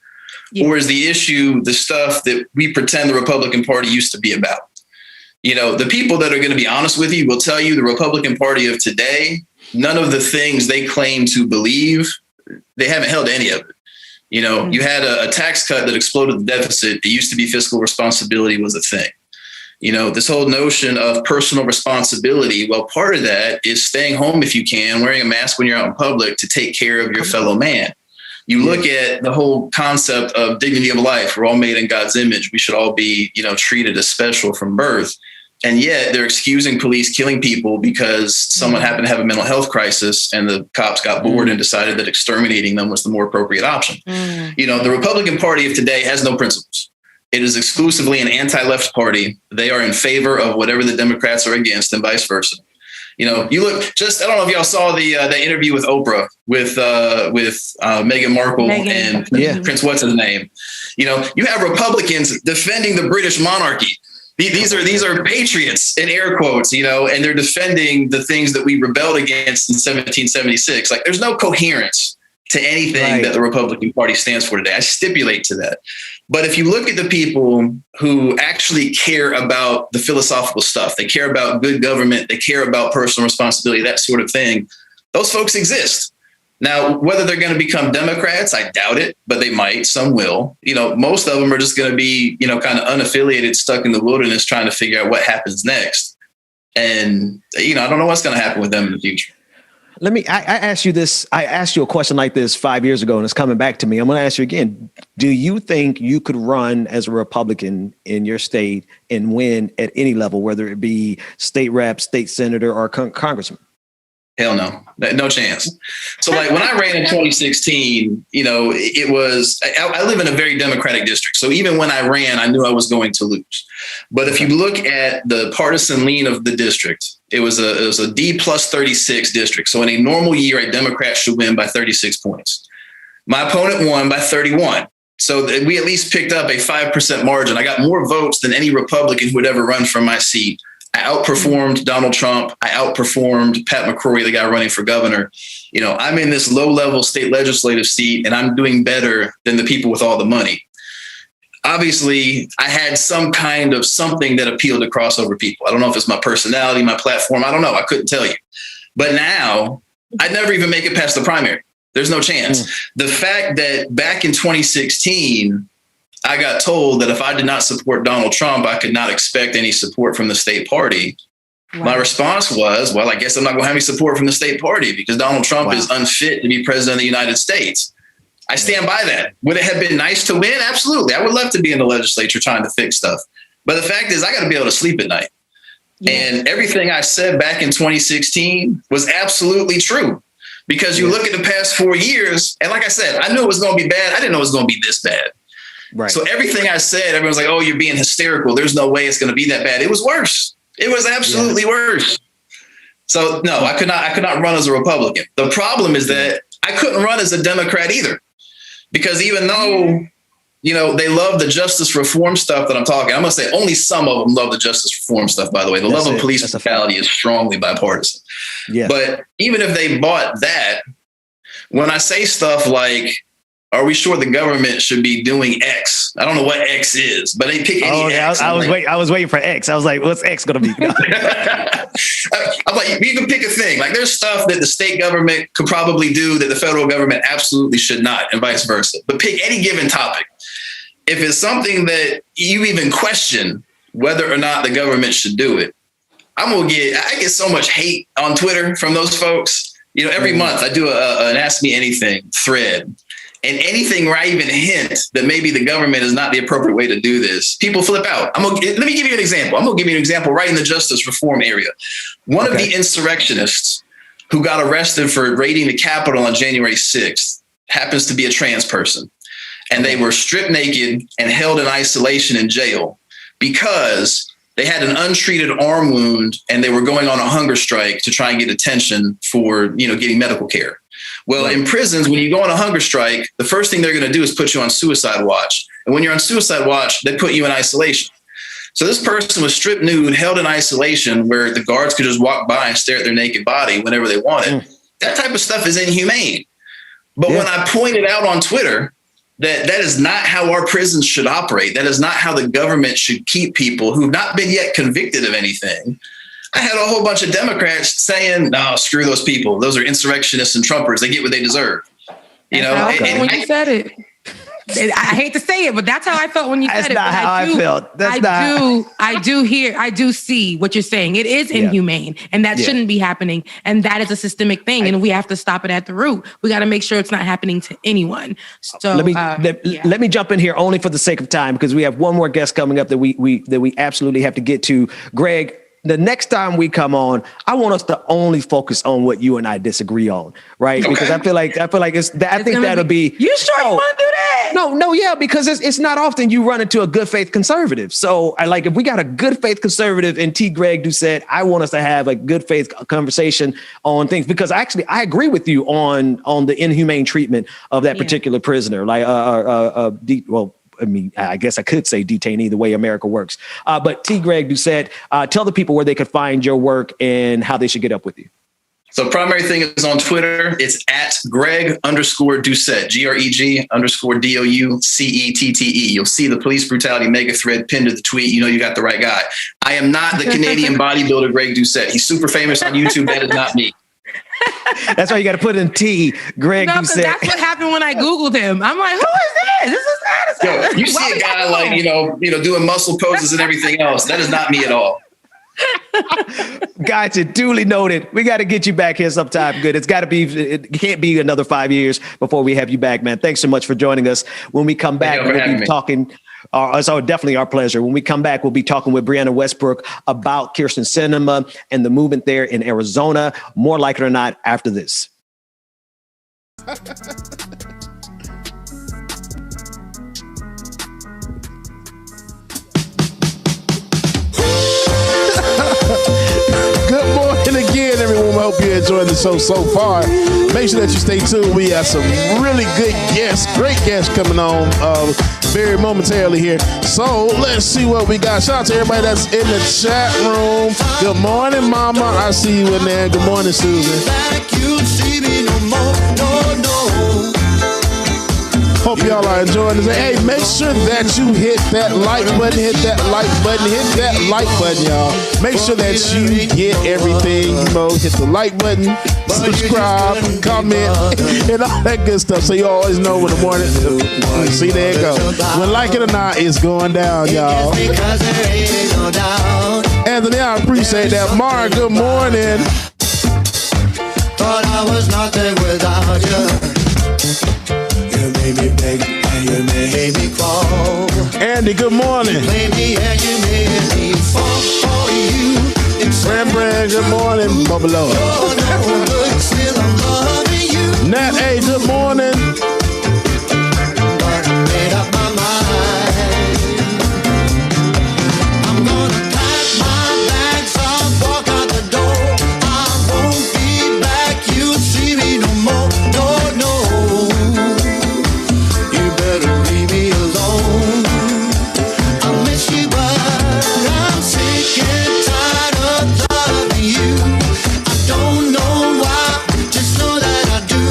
Or is the issue the stuff that we pretend the Republican Party used to be about? The people that are going to be honest with you will tell you the Republican Party of today, none of the things they claim to believe, they haven't held to any of it. You had a tax cut that exploded the deficit. It used to be fiscal responsibility was a thing. This whole notion of personal responsibility. Well, part of that is staying home if you can, wearing a mask when you're out in public to take care of your fellow man. You look at the whole concept of dignity of life. We're all made in God's image. We should all be, treated as special from birth. And yet they're excusing police killing people because someone happened to have a mental health crisis and the cops got bored and decided that exterminating them was the more appropriate option. The Republican Party of today has no principles. It is exclusively an anti-left party. They are in favor of whatever the Democrats are against and vice versa. You look, I don't know if y'all saw the interview with Oprah with Meghan Markle and Prince what's his name. You have Republicans defending the British monarchy. These are patriots in air quotes, and they're defending the things that we rebelled against in 1776. Like, there's no coherence to anything that the Republican Party stands for today. I stipulate to that. But if you look at the people who actually care about the philosophical stuff, they care about good government, they care about personal responsibility, that sort of thing, those folks exist. Now, whether they're going to become Democrats, I doubt it, but they might. Some will. Most of them are just going to be, kind of unaffiliated, stuck in the wilderness, trying to figure out what happens next. And, I don't know what's going to happen with them in the future. I asked you this. I asked you a question like this 5 years ago, and it's coming back to me. I'm going to ask you again. Do you think you could run as a Republican in your state and win at any level, whether it be state rep, state senator, or congressman? Hell no, no chance. So when I ran in 2016, it was, I live in a very Democratic district. So even when I ran, I knew I was going to lose. But if you look at the partisan lean of the district, it was a D plus 36 district. So in a normal year, a Democrat should win by 36 points. My opponent won by 31. So we at least picked up a 5% margin. I got more votes than any Republican who would ever run from my seat. I outperformed Donald Trump. I outperformed Pat McCrory, the guy running for governor. I'm in this low-level state legislative seat, and I'm doing better than the people with all the money. Obviously, I had some kind of something that appealed to crossover people. I don't know if it's my personality, my platform. I don't know. I couldn't tell you. But now, I'd never even make it past the primary. There's no chance. The fact that back in 2016, I got told that if I did not support Donald Trump, I could not expect any support from the state party. Wow. My response was, well, I guess I'm not going to have any support from the state party because Donald Trump is unfit to be president of the United States. I stand by that. Would it have been nice to win? Absolutely. I would love to be in the legislature trying to fix stuff. But the fact is, I got to be able to sleep at night. Yeah. And everything I said back in 2016 was absolutely true. Because you look at the past 4 years, and like I said, I knew it was going to be bad. I didn't know it was going to be this bad. Right. So everything I said, everyone's like, oh, you're being hysterical. There's no way it's going to be that bad. It was worse. It was absolutely worse. So no, I could not run as a Republican. The problem is that I couldn't run as a Democrat either. Because even though, you know, they love the justice reform stuff that I'm talking, I'm going to say only some of them love the justice reform stuff, by the way. The love of police brutality is strongly bipartisan. Yeah. But even if they bought that, when I say stuff like, are we sure the government should be doing X? I don't know what X is, but they pick any X. I was waiting for X. I was like, what's X going to be? I'm like, you can pick a thing. Like there's stuff that the state government could probably do that the federal government absolutely should not, and vice versa. But pick any given topic. If it's something that you even question whether or not the government should do it, I get so much hate on Twitter from those folks. You know, every month I do an Ask Me Anything thread. And anything where I even hint that maybe the government is not the appropriate way to do this, people flip out. Let me give you an example. I'm going to give you an example right in the justice reform area. One of the insurrectionists who got arrested for raiding the Capitol on January 6th happens to be a trans person. And they were stripped naked and held in isolation in jail because they had an untreated arm wound and they were going on a hunger strike to try and get attention for, you know, getting medical care. Well, in prisons, when you go on a hunger strike, the first thing they're going to do is put you on suicide watch. And when you're on suicide watch, they put you in isolation. So this person was stripped nude, held in isolation where the guards could just walk by and stare at their naked body whenever they wanted. That type of stuff is inhumane. But when I pointed out on Twitter that is not how our prisons should operate, that is not how the government should keep people who've not been yet convicted of anything, I had a whole bunch of Democrats saying, no, screw those people. Those are insurrectionists and Trumpers. They get what they deserve. You know, when you said it, I hate to say it, but that's how I felt when you said it. That's not how I felt. I do see what you're saying. It is inhumane, and that shouldn't be happening. And that is a systemic thing, and we have to stop it at the root. We got to make sure it's not happening to anyone. So let me jump in here only for the sake of time, because we have one more guest coming up that we absolutely have to get to. Greg, the next time we come on, I want us to only focus on what you and I disagree on, right? Okay. Because I feel like that'll be. You sure you want to do that? No, because it's not often you run into a good faith conservative. So if we got a good faith conservative in T. Greg Doucette, I want us to have a good faith conversation on things, because actually I agree with you on the inhumane treatment of that particular prisoner. I mean, I guess I could say detainee, the way America works. But T. Greg Doucette, tell the people where they could find your work and how they should get up with you. So primary thing is on Twitter. It's at Greg_Doucette, GREG_DOUCETTE. You'll see the police brutality mega thread pinned to the tweet. You know you got the right guy. I am not the Canadian bodybuilder Greg Doucette. He's super famous on YouTube. That is not me. That's why you got to put in T. Greg Doucette. That's what happened when I Googled him. I'm like, who is this? This is Yo, you see a guy like, you know, doing muscle poses and everything else. That is not me at all. Gotcha. Duly noted. We got to get you back here sometime. Good. It can't be another 5 years before we have you back, man. Thanks so much for joining us. When we come back, we'll be talking. It's definitely our pleasure. When we come back, we'll be talking with Brianna Westbrook about Kyrsten Sinema and the movement there in Arizona. More likely or not after this. Good morning again, everyone. I hope you enjoyed the show so far. Make sure that you stay tuned. We have some really good guests, great guests coming on very momentarily here. So let's see what we got. Shout out to everybody that's in the chat room. Good morning, Mama. I see you in there. Good morning, Susan. Hope y'all are enjoying this. Hey, make sure that you hit that like button, hit that like button, hit that like button, y'all. Make sure that you get everything, hit the like button, subscribe, comment, and all that good stuff. So you always know when the morning, see, there it goes. When like it or not, it's going down, y'all. Anthony, I appreciate that. Mara, good morning. Thought I was nothing without you. made me beg and you made me crawl. Andy, good morning. You played me and you made me fall for you. Brand, good morning. Bubba Lord. You're no good, still I'm loving you. Nat A, good morning. But I made up my mind. I'm gonna pack my bags up, walk out the door. I won't be back, you'll see me no more. No. You better leave me alone. I miss you, but I'm sick and tired of loving you. I don't know why, just know that I do.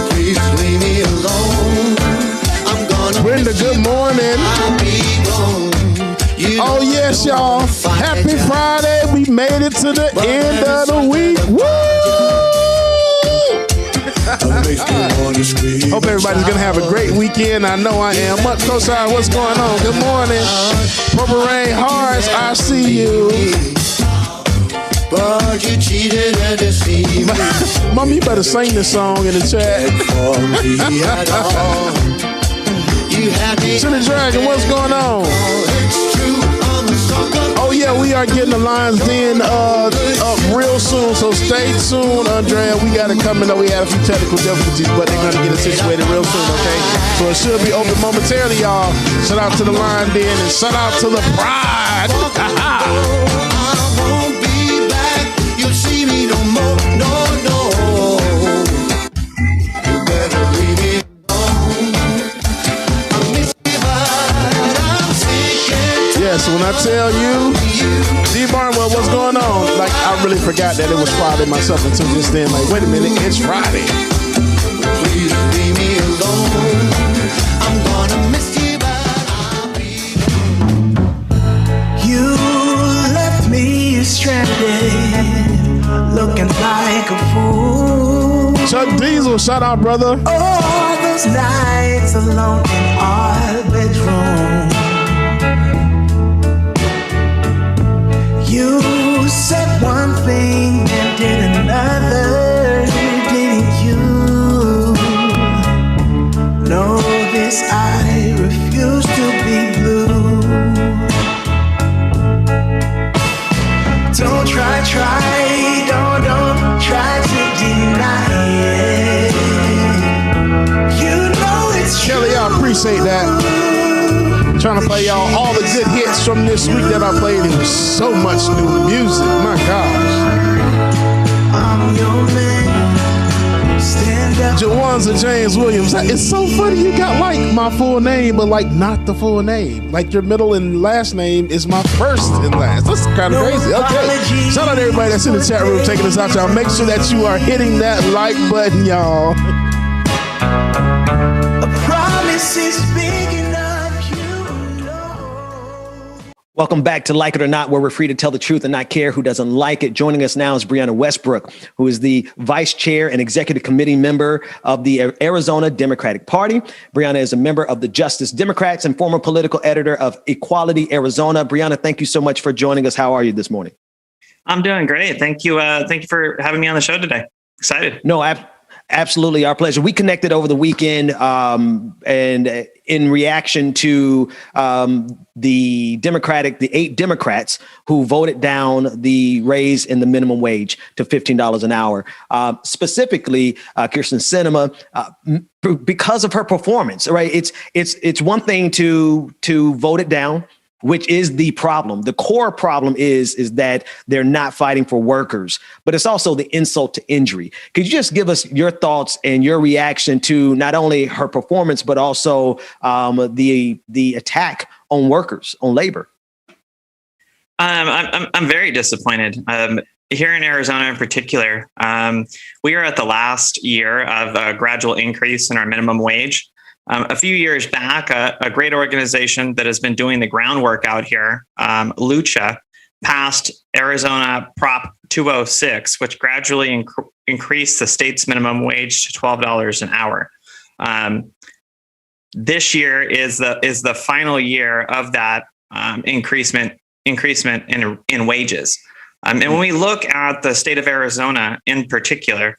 Please leave me alone. I'm gonna Brenda, good morning. I'll be gone. You Oh, yes, y'all. Happy Friday. We made it to the end of the week. Woo! Hope everybody's going to have a great weekend. I know I am. Much Cosine, what's going on? Good morning. Purple Rain Hearts, I see you. But you cheated and deceived me. Mom, you better sing this song in the chat. For me at all. You had me. Silly Dragon, what's going on? It's true, I'm a sucker. Oh, yeah, we are getting the lines in up real soon, so stay tuned, Andrea. We got it coming up. We had a few technical difficulties, but they're going to get it situated real soon, okay? So it should be open momentarily, y'all. Shout out to the line in and shout out to the bride. I won't be back. You'll see me no more. No. You better leave me alone. I miss you, but I'm sick and tired. Yeah, so when I tell you, D. Barnwell, what's going on? Like, I really forgot that it was Friday myself until just then. Like, wait a minute, it's Friday. Please leave me alone. I'm gonna miss you, but I'll be gone. You left me stranded, looking like a fool. Chuck Diesel, shout out, brother. All those nights alone in our bedroom. You said one thing and did another, didn't you? Know this, I refuse to be blue. Don't try, don't try to deny it. You know it's true. Kelly, I appreciate that. Trying to play y'all all the good hits from this week that I played. It was so much new music. My gosh. I'm your man. Stand up. Jawanza James Williams. It's so funny you got like my full name, but like not the full name. Like your middle and last name is my first and last. That's kind of crazy. Okay. Shout out to everybody that's in the chat room taking us out, y'all. Make sure that you are hitting that like button, y'all. A promise is big enough. Welcome back to Like It or Not, where we're free to tell the truth and not care who doesn't like it. Joining us now is Brianna Westbrook, who is the vice chair and executive committee member of the Arizona Democratic Party. Brianna is a member of the Justice Democrats and former political editor of Equality Arizona. Brianna, thank you so much for joining us. How are you this morning? I'm doing great. Thank you. Thank you for having me on the show today. Excited. No, absolutely. Our pleasure. We connected over the weekend and in reaction to the 8 Democrats who voted down the raise in the minimum wage to $15 an hour. Specifically, Kirsten Sinema, because of her performance, right? It's one thing to vote it down, which is the problem. The core problem is that they're not fighting for workers, but it's also the insult to injury. Could you just give us your thoughts and your reaction to not only her performance, but also the attack on workers, on labor? I'm very disappointed. Here in Arizona in particular, we are at the last year of a gradual increase in our minimum wage. A few years back, a great organization that has been doing the groundwork out here, Lucha, passed Arizona Prop 206, which gradually increased the state's minimum wage to $12 an hour. This year is the final year of that increasement in wages. And when we look at the state of Arizona in particular,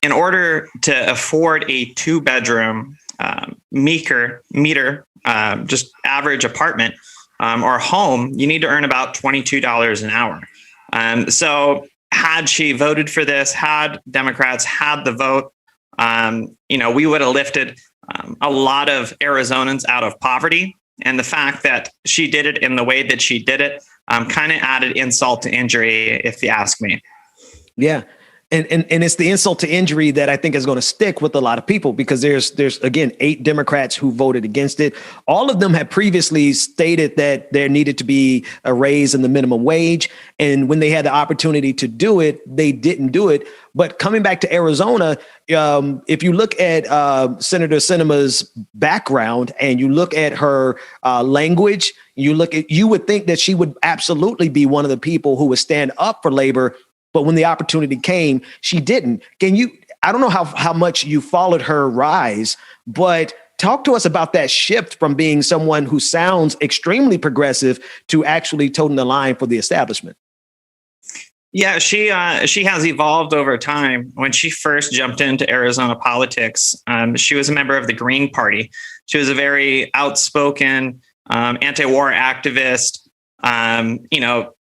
in order to afford a 2-bedroom meter, just average apartment or home, you need to earn about $22 an hour. So had she voted for this, had Democrats had the vote, we would have lifted a lot of Arizonans out of poverty. And the fact that she did it in the way that she did it kind of added insult to injury, if you ask me. Yeah. And it's the insult to injury that I think is going to stick with a lot of people, because there's again 8 Democrats who voted against it. All of them had previously stated that there needed to be a raise in the minimum wage. And when they had the opportunity to do it, they didn't do it. But coming back to Arizona, if you look at Senator Sinema's background and you look at her language, you would think that she would absolutely be one of the people who would stand up for labor. But when the opportunity came, she didn't. I don't know how much you followed her rise, but talk to us about that shift from being someone who sounds extremely progressive to actually toting the line for the establishment. Yeah, she has evolved over time. When she first jumped into Arizona politics, she was a member of the Green Party. She was a very outspoken anti-war activist.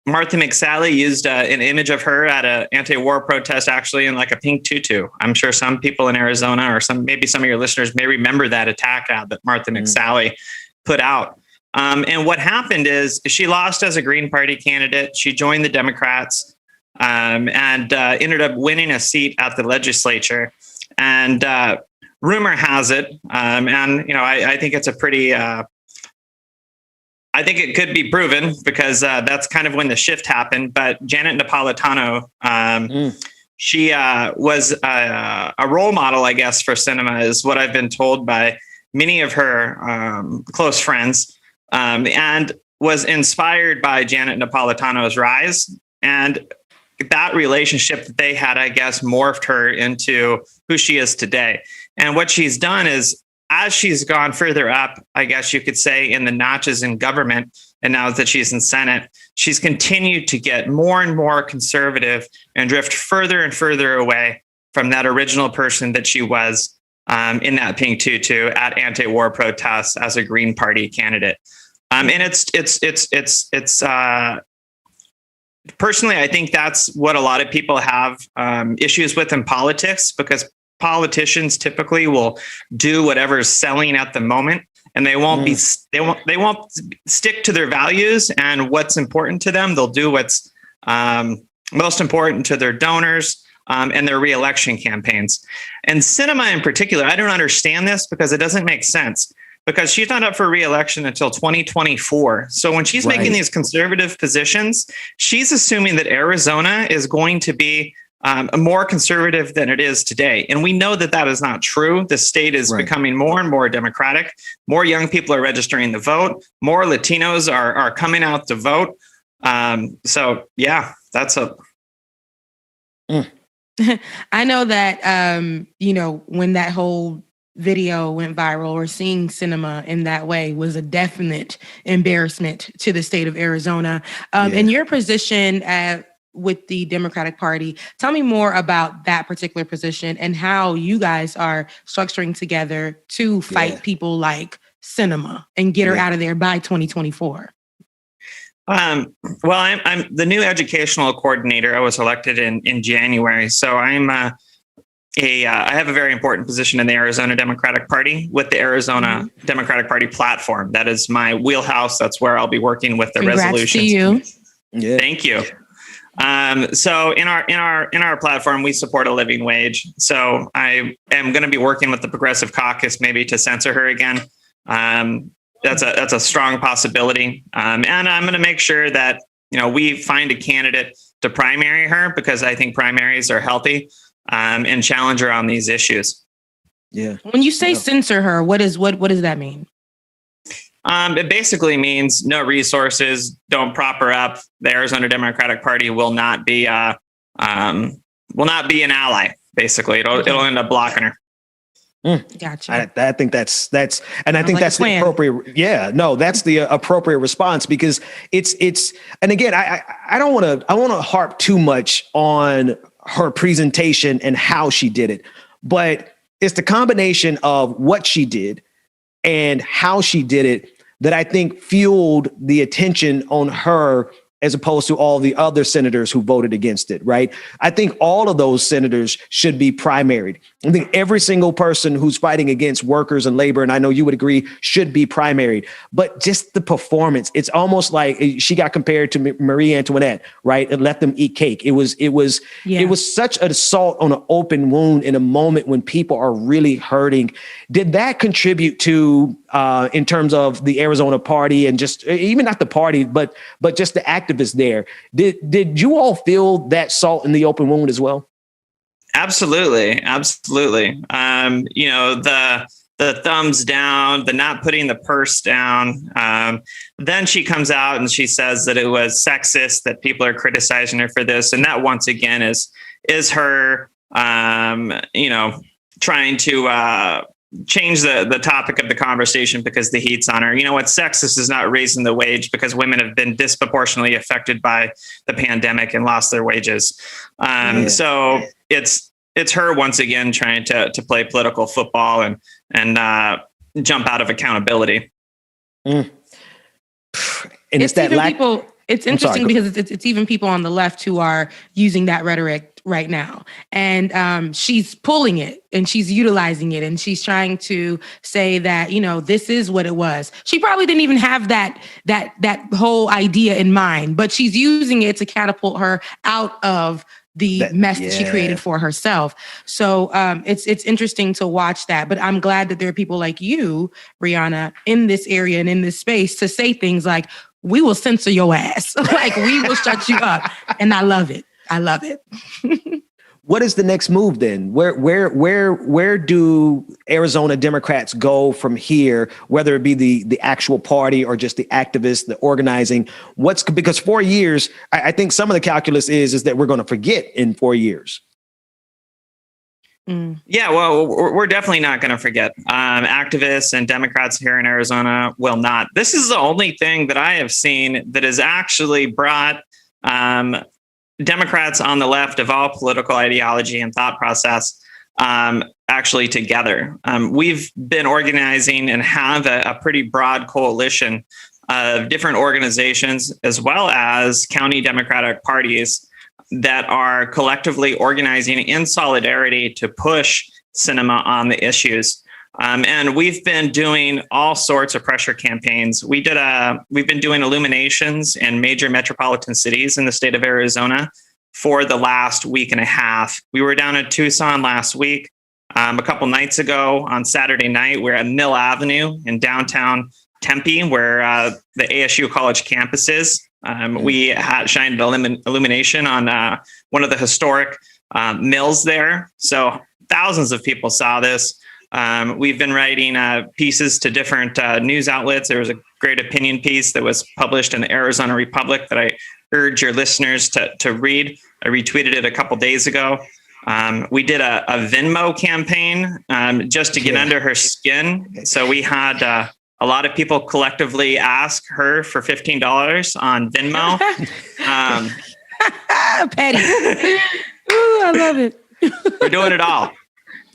Martha McSally used an image of her at an anti-war protest, actually in like a pink tutu. I'm sure some people in Arizona, or maybe some of your listeners may remember that attack ad that Martha McSally put out. And what happened is she lost as a Green Party candidate. She joined the Democrats and ended up winning a seat at the legislature. And rumor has it, I think it's a pretty... I think it could be proven, because that's kind of when the shift happened. But Janet Napolitano, she was a role model, I guess, for Sinema, is what I've been told by many of her close friends, and was inspired by Janet Napolitano's rise. And that relationship that they had, I guess, morphed her into who she is today. And what she's done is, as she's gone further up, I guess you could say, in the notches in government, and now that she's in Senate, she's continued to get more and more conservative and drift further and further away from that original person that she was in that pink tutu at anti-war protests as a Green Party candidate. And it's personally, I think that's what a lot of people have issues with in politics, because politicians typically will do whatever's selling at the moment, and they won't they won't stick to their values and what's important to them. They'll do what's most important to their donors and their reelection campaigns. And Sinema in particular, I don't understand this, because it doesn't make sense, because she's not up for reelection until 2024. So when she's making these conservative positions, she's assuming that Arizona is going to be more conservative than it is today. And we know that that is not true. The state is becoming more and more democratic. More young people are registering to vote. More Latinos are coming out to vote. So yeah, that's a... I know that, when that whole video went viral, or seeing Sinema in that way was a definite embarrassment to the state of Arizona. In your position with the Democratic Party, tell me more about that particular position and how you guys are structuring together to fight people like Sinema and get her out of there by 2024. Well, I'm the new educational coordinator. I was elected in January, so I have a very important position in the Arizona Democratic Party with the Arizona Democratic Party platform. That is my wheelhouse. That's where I'll be working with the resolutions. To you. Yeah. Thank you. So in our platform, we support a living wage. So I am going to be working with the Progressive Caucus, maybe to censor her again. That's a strong possibility. And I'm going to make sure that, we find a candidate to primary her, because I think primaries are healthy, and challenge her on these issues. Yeah. When you say censor her, what does that mean? It basically means no resources, don't prop her up. The Arizona Democratic Party will not be an ally. Basically, it'll end up blocking her. Gotcha. I think that's and I think that's the appropriate. Yeah, no, that's the appropriate response, because it's and again, I want to harp too much on her presentation and how she did it, but it's the combination of what she did and how she did it that I think fueled the attention on her as opposed to all the other senators who voted against it, right? I think all of those senators should be primaried. I think every single person who's fighting against workers and labor, and I know you would agree, should be primaried. But just the performance, it's almost like she got compared to Marie Antoinette, right? And let them eat cake. It was such an assault on an open wound in a moment when people are really hurting. Did that contribute to, in terms of the Arizona party and just even not the party, but just the activists there? Did you all feel that salt in the open wound as well? Absolutely. The thumbs down, the not putting the purse down. Then she comes out and she says that it was sexist, that people are criticizing her for this. And that once again is her, trying to change the topic of the conversation because the heat's on her. You know what? Sexist is not raising the wage because women have been disproportionately affected by the pandemic and lost their wages. So it's her once again trying to play political football and jump out of accountability. And it's that people. It's interesting because it's even people on the left who are using that rhetoric right now. And she's pulling it and she's utilizing it. And she's trying to say that, this is what it was. She probably didn't even have that whole idea in mind, but she's using it to catapult her out of the mess that she created for herself. So it's interesting to watch that. But I'm glad that there are people like you, Brianna, in this area and in this space to say things like, we will censor your ass. Like, we will shut you up. And I love it. What is the next move then? Where do Arizona Democrats go from here, whether it be the actual party or just the activists, the organizing? Because 4 years, I think some of the calculus is that we're going to forget in 4 years. Yeah, well, we're definitely not going to forget. Activists and Democrats here in Arizona will not. This is the only thing that I have seen that has actually brought Democrats on the left of all political ideology and thought process actually together. We've been organizing and have a pretty broad coalition of different organizations as well as county Democratic parties that are collectively organizing in solidarity to push cinema on the issues. And we've been doing all sorts of pressure campaigns. We've been doing illuminations in major metropolitan cities in the state of Arizona for the last week and a half. We were down at Tucson last week. A couple nights ago on Saturday night, we're at Mill Avenue in downtown Tempe, where the ASU college campus is. We had shined an illumination on one of the historic mills there. So thousands of people saw this. We've been writing pieces to different news outlets. There was a great opinion piece that was published in the Arizona Republic that I urge your listeners to read. I retweeted it a couple days ago. We did a Venmo campaign just to get under her skin. So we had a lot of people collectively ask her for $15 on Venmo. Petty. Ooh, I love it. We're doing it all.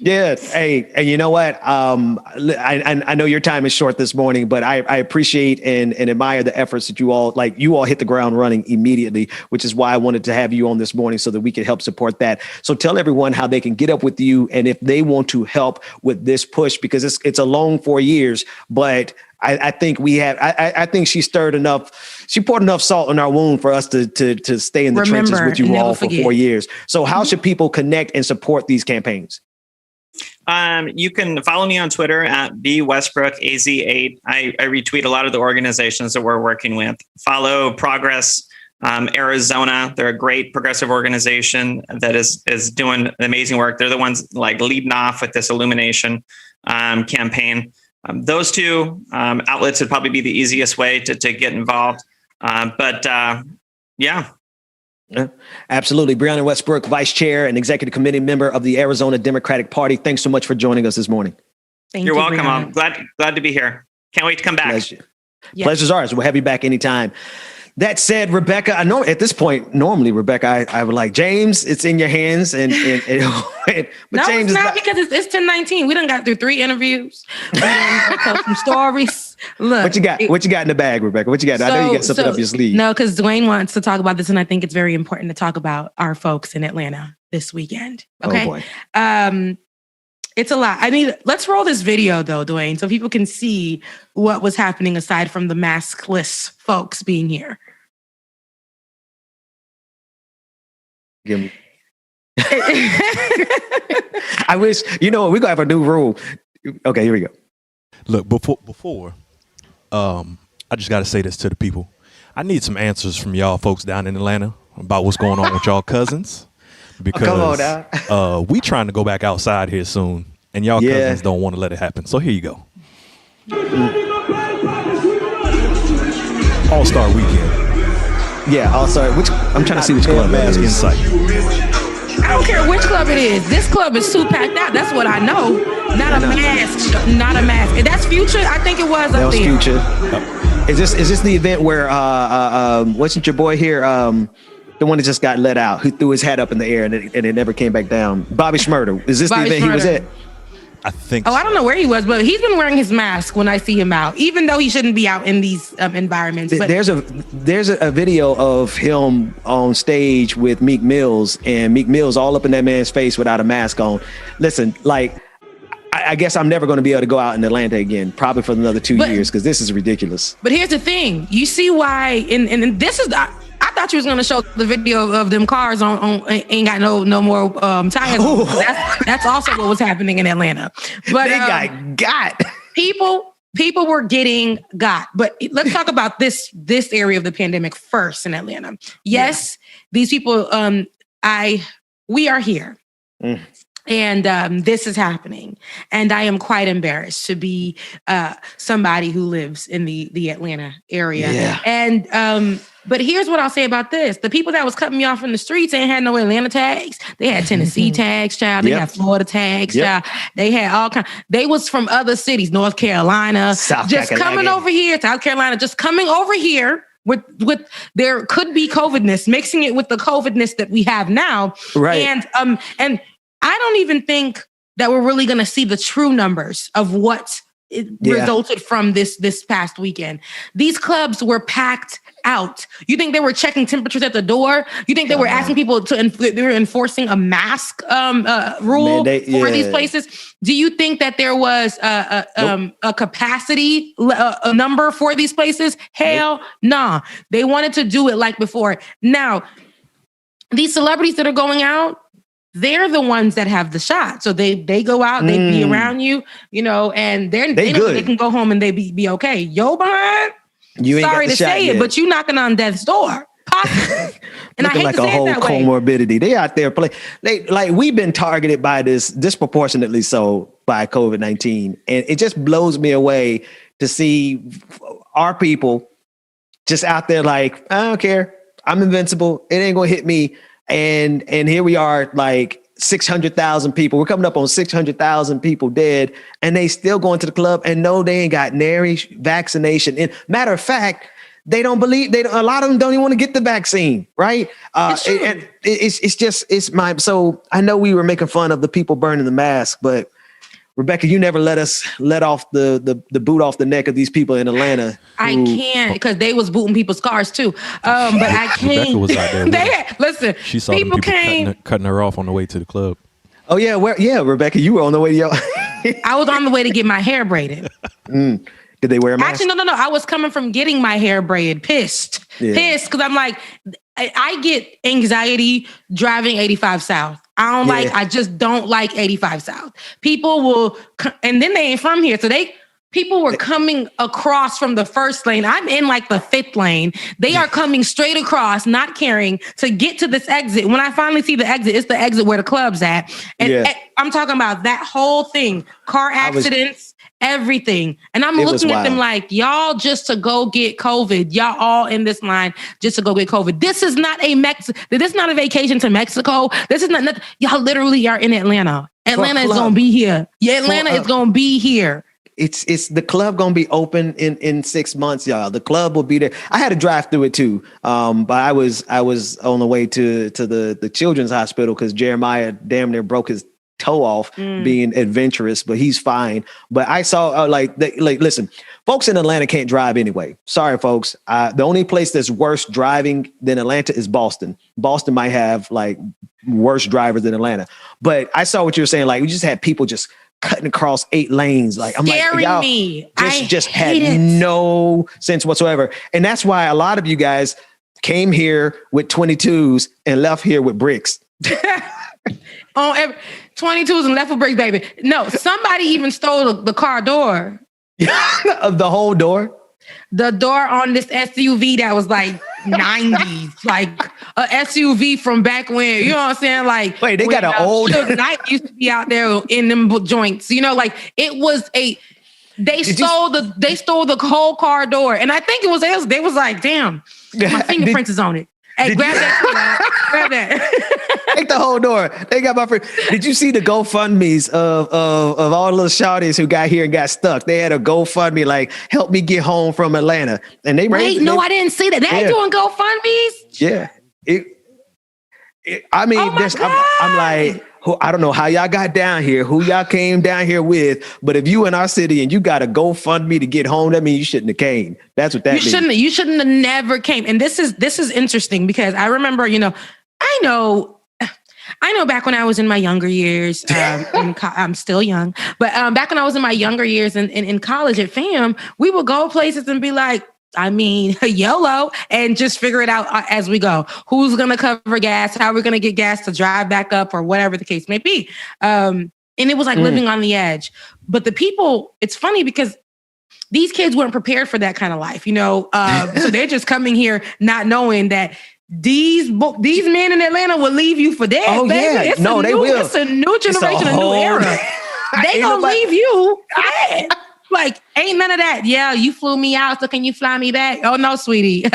Yeah. Hey, and you know what? I know your time is short this morning, but I appreciate and admire the efforts that you all hit the ground running immediately, which is why I wanted to have you on this morning so that we could help support that. So tell everyone how they can get up with you and if they want to help with this push, because it's a long 4 years, but I think I think she poured enough salt in our wound for us to stay in the trenches with you all for 4 years. So how should people connect and support these campaigns? You can follow me on Twitter at bwestbrookaz8. I retweet a lot of the organizations that we're working with. Follow Progress Arizona. They're a great progressive organization that is doing amazing work. They're the ones leading off with this illumination campaign. Those two outlets would probably be the easiest way to get involved. Yeah. Absolutely. Brianna Westbrook, Vice Chair and Executive Committee member of the Arizona Democratic Party. Thanks so much for joining us this morning. You're welcome. I'm glad to be here. Can't wait to come back. Pleasure's ours. We'll have you back anytime. That said, Rebecca, I know at this point, normally, Rebecca, I would like, James, it's in your hands. And but no, James it's not because it's 10:19. We done got through 3 interviews. We done told some stories. Look, what you got? What you got in the bag, Rebecca? What you got? I know you got something up your sleeve. No, because Dwayne wants to talk about this, and I think it's very important to talk about our folks in Atlanta this weekend. Okay. Oh boy. It's a lot. I mean, let's roll this video though, Dwayne, so people can see what was happening aside from the maskless folks being here. Give me. I wish, we're going to have a new rule. Okay, here we go. Look, before, I just got to say this to the people. I need some answers from y'all folks down in Atlanta about what's going on with y'all cousins. Because come on now. We trying to go back outside here soon, and y'all cousins don't want to let it happen. So here you go. All-Star Weekend. Yeah, All-Star. I'm trying to see which club that is. Insight. I don't care which club it is. This club is too packed out. That's what I know. Not a mask. Not a mask. And that's Future. I think it was. That was Future. Is this the event where wasn't your boy here? The one that just got let out, who threw his hat up in the air and it never came back down. Bobby Shmurda. Is this the event he was at? I think. I don't know where he was, but he's been wearing his mask when I see him out, even though he shouldn't be out in these environments. But there's a video of him on stage with Meek Mills, and Meek Mills all up in that man's face without a mask on. Listen, like, I guess I'm never going to be able to go out in Atlanta again, probably for another 2 years, because this is ridiculous. But here's the thing. You see why, and this is, I thought you was going to show the video of them cars on ain't got no more tires. That's also what was happening in Atlanta. But they got. People were getting got. But let's talk about this area of the pandemic first in Atlanta. Yes, these people, we are here. And this is happening. And I am quite embarrassed to be somebody who lives in the Atlanta area. Yeah. And but here's what I'll say about this. The people that was cutting me off in the streets ain't had no Atlanta tags. They had Tennessee tags, child. They had Florida tags, child. They had all kinds. They was from other cities, North Carolina. South Carolina. South Carolina, just coming over here with there could be COVIDness, mixing it with the COVIDness that we have now. Right. And I don't even think that we're really going to see the true numbers of what resulted from this past weekend. These clubs were packed out. You think they were checking temperatures at the door? You think they were asking people they were enforcing a mask rule for these places? Do you think that there was a capacity a number for these places? Hell, nah. They wanted to do it like before. Now, these celebrities that are going out, they're the ones that have the shot. So they go out, they be around you, and they know they can go home and they be okay. Yo behind, you ain't sorry to say it, but you knocking on death's door. Possibly. And I hate like to a say whole it that way. comorbidity. They out there we've been targeted by this disproportionately so by COVID-19. And it just blows me away to see our people just out there like, I don't care. I'm invincible. It ain't gonna hit me. And here we are, like 600,000 people. We're coming up on 600,000 people dead, and they still going to the club. And no, they ain't got nary vaccination. And matter of fact, they don't believe a lot of them don't even want to get the vaccine, right? So I know we were making fun of the people burning the mask, but Rebecca, you never let off the boot off the neck of these people in Atlanta. I can't, because they was booting people's cars too. But I can't. Rebecca was out there. Listen, she saw people cutting her off on the way to the club. Oh yeah, Rebecca, you were on the way to your. I was on the way to get my hair braided. Did they wear a mask? Actually, no. I was coming from getting my hair braided, pissed, because I'm like, I get anxiety driving 85 South. I just don't like 85 South. People will, and then they ain't from here. So people were coming across from the first lane. I'm in like the 5th lane. They are coming straight across, not caring to get to this exit. When I finally see the exit, it's the exit where the club's at. And I'm talking about that whole thing, car accidents, everything. And I'm looking at them like, y'all just to go get COVID. Y'all all in this line just to go get COVID. This is not this is not a vacation to Mexico. This is not y'all literally are in Atlanta. Atlanta is going to be here. Yeah, Atlanta is going to be here. it's the club gonna be open in 6 months, y'all. The club will be there. I had to drive through it too, but I was on the way to the children's hospital because Jeremiah damn near broke his toe off being adventurous, but he's fine. But I saw listen, folks in Atlanta can't drive anyway. Sorry, folks. The only place that's worse driving than Atlanta is Boston. Boston might have like worse drivers than Atlanta. But I saw what you were saying. Like we just had people just cutting across 8 lanes. Like I'm scaring like, y'all me. just had no sense whatsoever. And that's why a lot of you guys came here with 22s and left here with bricks. On 22s and left with bricks, baby. No, somebody even stole the car door. Of the whole door? The door on this SUV that was like 90s, like a SUV from back when, you know what I'm saying? Like, wait, they got an old Knight used to be out there in them joints, you know, like it was they stole the whole car door. And I think it was, they was like, damn, my fingerprints is on it. Hey, grab that. Grab that. Take the whole door. They got my friend. Did you see the GoFundMes of all the little shawties who got here and got stuck? They had a GoFundMe like, help me get home from Atlanta. And they raised. I didn't see that. They doing GoFundMes? Yeah. I mean, I'm like, I don't know how y'all got down here, who y'all came down here with, but if you in our city and you got to GoFundMe to get home, that means you shouldn't have came. That's what that means. You shouldn't have never came. And this is interesting because I remember, I know back when I was in my younger years, I'm still young, but back when I was in my younger years in college at FAM, we would go places and be like, YOLO, and just figure it out as we go. Who's going to cover gas? How are we going to get gas to drive back up or whatever the case may be? And it was like living on the edge. But the people, it's funny because these kids weren't prepared for that kind of life, so they're just coming here not knowing that these men in Atlanta will leave you for dead. Oh, baby. yeah. They will. It's a new generation, a new era. They gonna leave you for dead. Like, ain't none of that. Yeah, you flew me out, so can you fly me back? Oh, no, sweetie.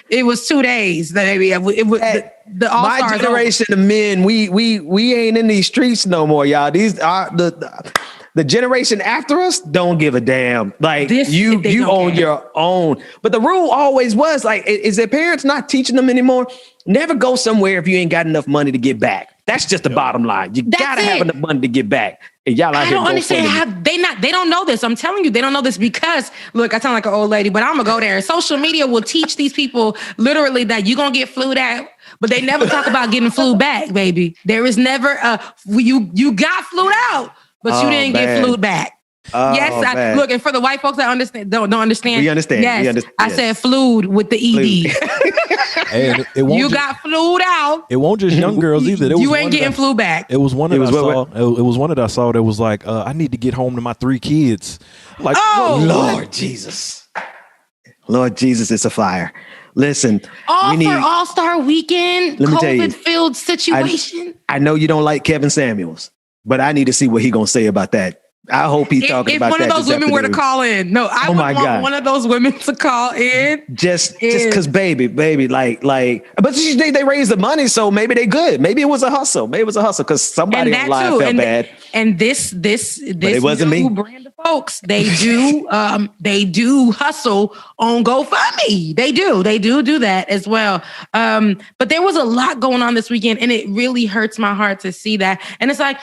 It was 2 days, baby. It was the all-stars. My generation of men, we ain't in these streets no more, y'all. These are the generation after us don't give a damn. Like you own your own. But the rule always was like, is their parents not teaching them anymore? Never go somewhere if you ain't got enough money to get back. That's just the bottom line. You gotta have enough money to get back. And y'all out I here don't understand how they don't know this. I'm telling you, they don't know this because look, I sound like an old lady, but I'm gonna go there. Social media will teach these people literally that you're gonna get flued out, but they never talk about getting flued back, baby. There is never you got flued out, but you didn't get flued back. Yes, look, and for the white folks that don't understand. We understand. Yes, I said flued with the ED. And it won't you got flued out. It won't just young girls either. You ain't getting flew back. It was one that I saw. It was one that I saw that was like, I need to get home to my 3 kids. Like, Lord Jesus, it's a fire. Listen, for All-Star Weekend, COVID-filled situation. I know you don't like Kevin Samuels, but I need to see what he gonna say about that. I hope he's talking about that. If one of those women were to call in, no, I would want one of those women to call in. Just because, baby, like, but they raised the money, so maybe they good. Maybe it was a hustle. Maybe it was a hustle because somebody online felt bad. And this it wasn't new brand of folks. They do hustle on GoFundMe. They do that as well. But there was a lot going on this weekend, and it really hurts my heart to see that. And it's like,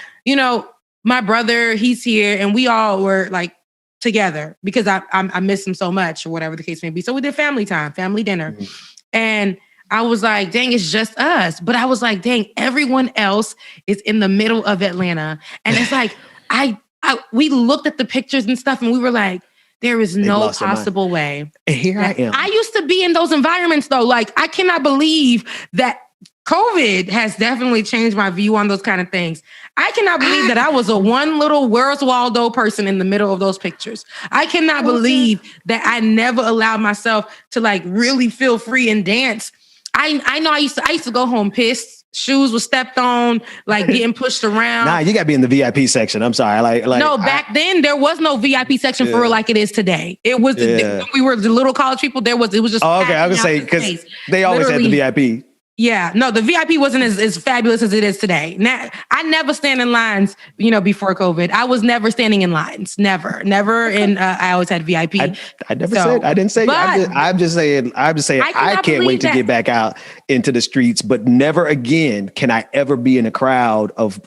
my brother, he's here, and we all were like together because I miss him so much or whatever the case may be. So we did family time, family dinner. Mm-hmm. And I was like, dang, it's just us. But I was like, dang, everyone else is in the middle of Atlanta. And it's like, we looked at the pictures and stuff and we were like, there is no possible way. And here I am. I used to be in those environments though. Like, I cannot believe that COVID has definitely changed my view on those kind of things. I cannot believe that I was a one little Where's Waldo person in the middle of those pictures. I cannot believe that I never allowed myself to like really feel free and dance. I know I used to go home pissed. Shoes were stepped on, like getting pushed around. Nah, you got to be in the VIP section. I'm sorry. No, back then there was no VIP section for real like it is today. It was when we were the little college people. It was just. Oh, okay, I was gonna say because they always had the VIP. Yeah, no, the VIP wasn't as fabulous as it is today. Now, I never stand in lines, before COVID. I was never standing in lines. Never. And I always had VIP. I didn't say, I'm just saying, I can't wait to get back out into the streets, but never again can I ever be in a crowd of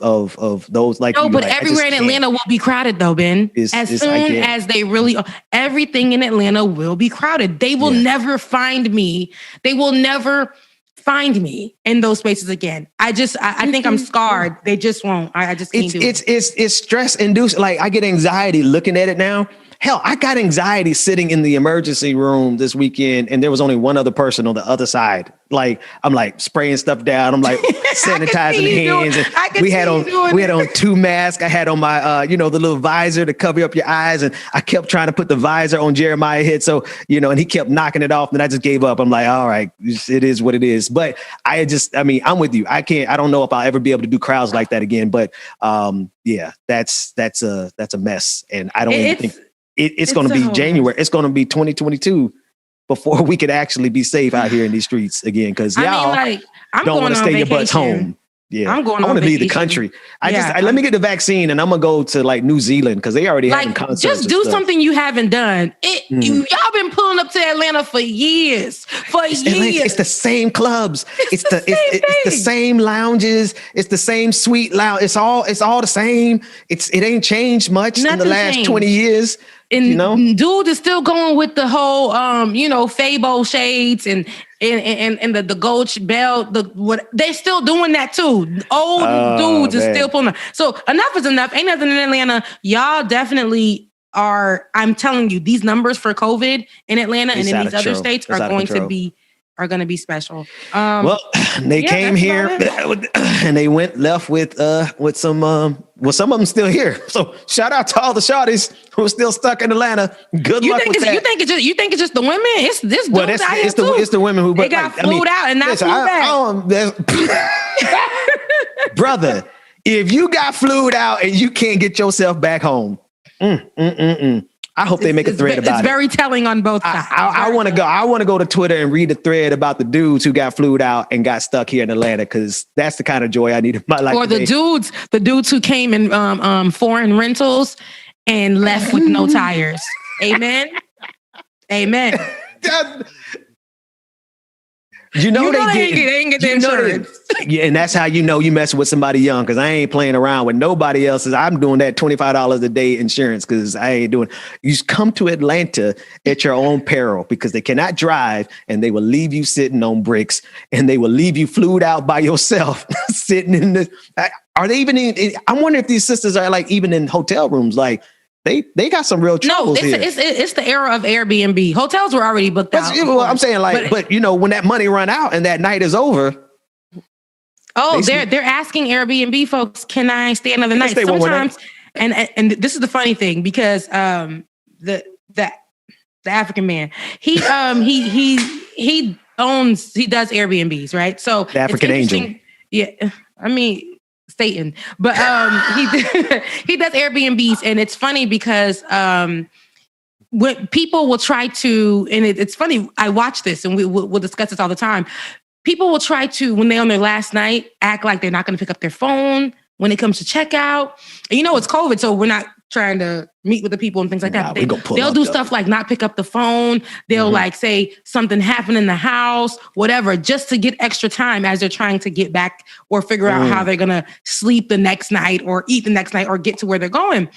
those like. No, but everywhere in Atlanta will be crowded though, Ben. As soon as they really, everything in Atlanta will be crowded. They will never find me. They will never find me in those spaces again. I think I'm scarred. They just won't. I just can't do it. It's stress induced. Like I get anxiety looking at it now. Hell, I got anxiety sitting in the emergency room this weekend, and there was only one other person on the other side. Like I'm like spraying stuff down. I'm like sanitizing hands. And we had on 2 masks. I had on my the little visor to cover up your eyes, and I kept trying to put the visor on Jeremiah's head. So and he kept knocking it off, and I just gave up. I'm like, all right, it is what it is. But I'm with you. I don't know if I'll ever be able to do crowds like that again. But that's a mess, and I don't even think. It's going to be January. It's going to be 2022 before we could actually be safe out here in these streets again. Because y'all don't want to stay your butts home. Yeah, I want to leave the country. Let me get the vaccine, and I'm gonna go to like New Zealand because they already having concerts. Just do something you haven't done. Y'all been pulling up to Atlanta for years. It's the same clubs. It's the same lounges. It's the same sweet lounge. It's all the same. It ain't changed much in the last 20 years. And dude is still going with the whole Fabo shades and the gold belt. They're still doing that too. Old dudes is still pulling up. So enough is enough. Ain't nothing in Atlanta. Y'all definitely are. I'm telling you, these numbers for COVID in Atlanta and in these other states are going to be special. They came here and they left with some. Some of them still here. So shout out to all the shawties who are still stuck in Atlanta. Good luck with that. You think it's just the women? It's this dude out here too. It's the women who got flued out and not flew back. Brother, if you got flued out and you can't get yourself back home, I hope they make a thread about it. It's very telling on both sides. I want to go to Twitter and read the thread about the dudes who got flued out and got stuck here in Atlanta, because that's the kind of joy I need in my life. Or the dudes who came in foreign rentals and left with no tires. Amen. Amen. They ain't get the insurance. And that's how you messing with somebody young, because I ain't playing around with nobody else's. I'm doing that $25 a day insurance because I ain't doing. You come to Atlanta at your own peril, because they cannot drive and they will leave you sitting on bricks, and they will leave you flued out by yourself sitting in the. Are they even in? I wonder if these sisters are like even in hotel rooms, like. They got some real troubles here. It's the era of Airbnb. Hotels were already booked out. Well, I'm saying but when that money run out and that night is over. Oh, they're asking Airbnb folks, can I stay another night? Sometimes, and this is the funny thing, because the African man, he does Airbnbs, right? So the African angel. Yeah, I mean. Satan, but he does Airbnbs, and it's funny because when people will try to, and it's funny, I watch this and we'll discuss this all the time. People will try to, when they're on their last night, act like they're not going to pick up their phone when it comes to checkout. And it's COVID, so we're not trying to meet with the people and things like that. They'll do stuff like not pick up the phone. They'll like say something happened in the house, whatever, just to get extra time as they're trying to get back or figure out how they're going to sleep the next night or eat the next night or get to where they're going.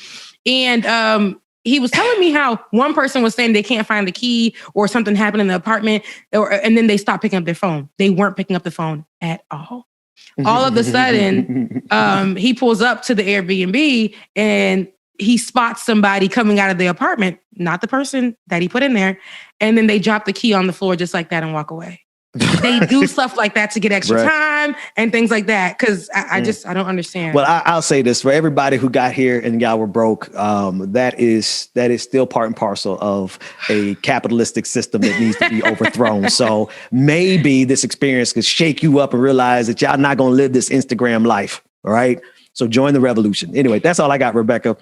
And he was telling me how one person was saying they can't find the key or something happened in the apartment, and then they stopped picking up their phone. They weren't picking up the phone at all. All of a sudden, he pulls up to the Airbnb and he spots somebody coming out of the apartment, not the person that he put in there. And then they drop the key on the floor just like that and walk away. They do stuff like that to get extra time and things like that. Cause I don't understand. Well, I'll say this for everybody who got here and y'all were broke. That is still part and parcel of a capitalistic system that needs to be overthrown. So maybe this experience could shake you up and realize that y'all not going to live this Instagram life. All right. So join the revolution. Anyway, that's all I got, Rebecca.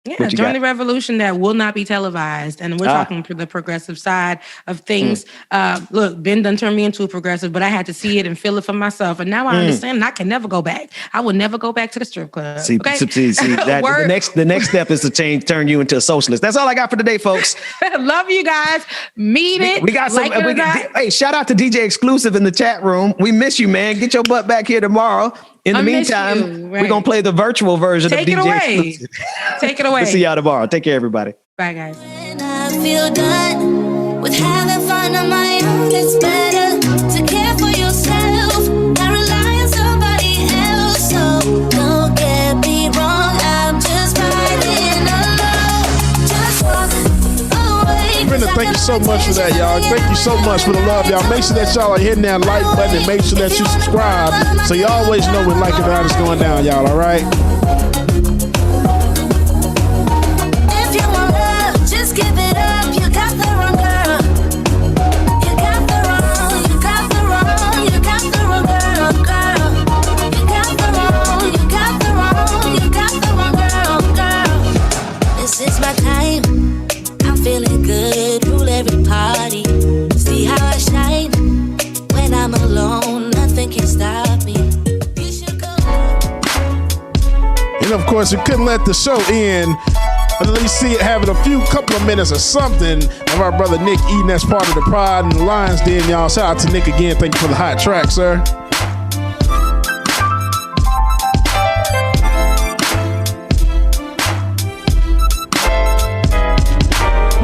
Yeah, join the revolution that will not be televised. And we're talking to the progressive side of things. Look, Ben done turned me into a progressive, but I had to see it and feel it for myself. And now I understand and I can never go back. I will never go back to the strip club. See, the next step is to turn you into a socialist. That's all I got for today, folks. Love you guys. Meet it. We got some. Hey, shout out to DJ Exclusive in the chat room. We miss you, man. Get your butt back here tomorrow. In the meantime, we're going to play the virtual version of DJ Exclusive. Take it away. We'll see y'all tomorrow. Take care, everybody. Bye, guys. When I feel done with having fun on my own, it's better to care for yourself, not rely on somebody else. So don't get me wrong, I'm just riding alone. Just walk away. Brenda, thank you so much for that, y'all. Thank you so much for the love, y'all. Make sure that y'all are hitting that like button and make sure that you subscribe so you always know when Like It Out is going down, y'all, all right? If you want love, just give it up. You got the wrong girl. You got the wrong, you got the wrong, you got the wrong girl, girl. You got the wrong, you got the wrong, you got the wrong girl, girl. This is my time. I'm feeling good, rule every party. See how I shine when I'm alone. Nothing can stop me. And of course, we couldn't let the show end, but at least see it having a couple of minutes or something of our brother Nick Eden. That's part of the Pride and the Lions Den, y'all. Shout out to Nick again. Thank you for the hot track, sir.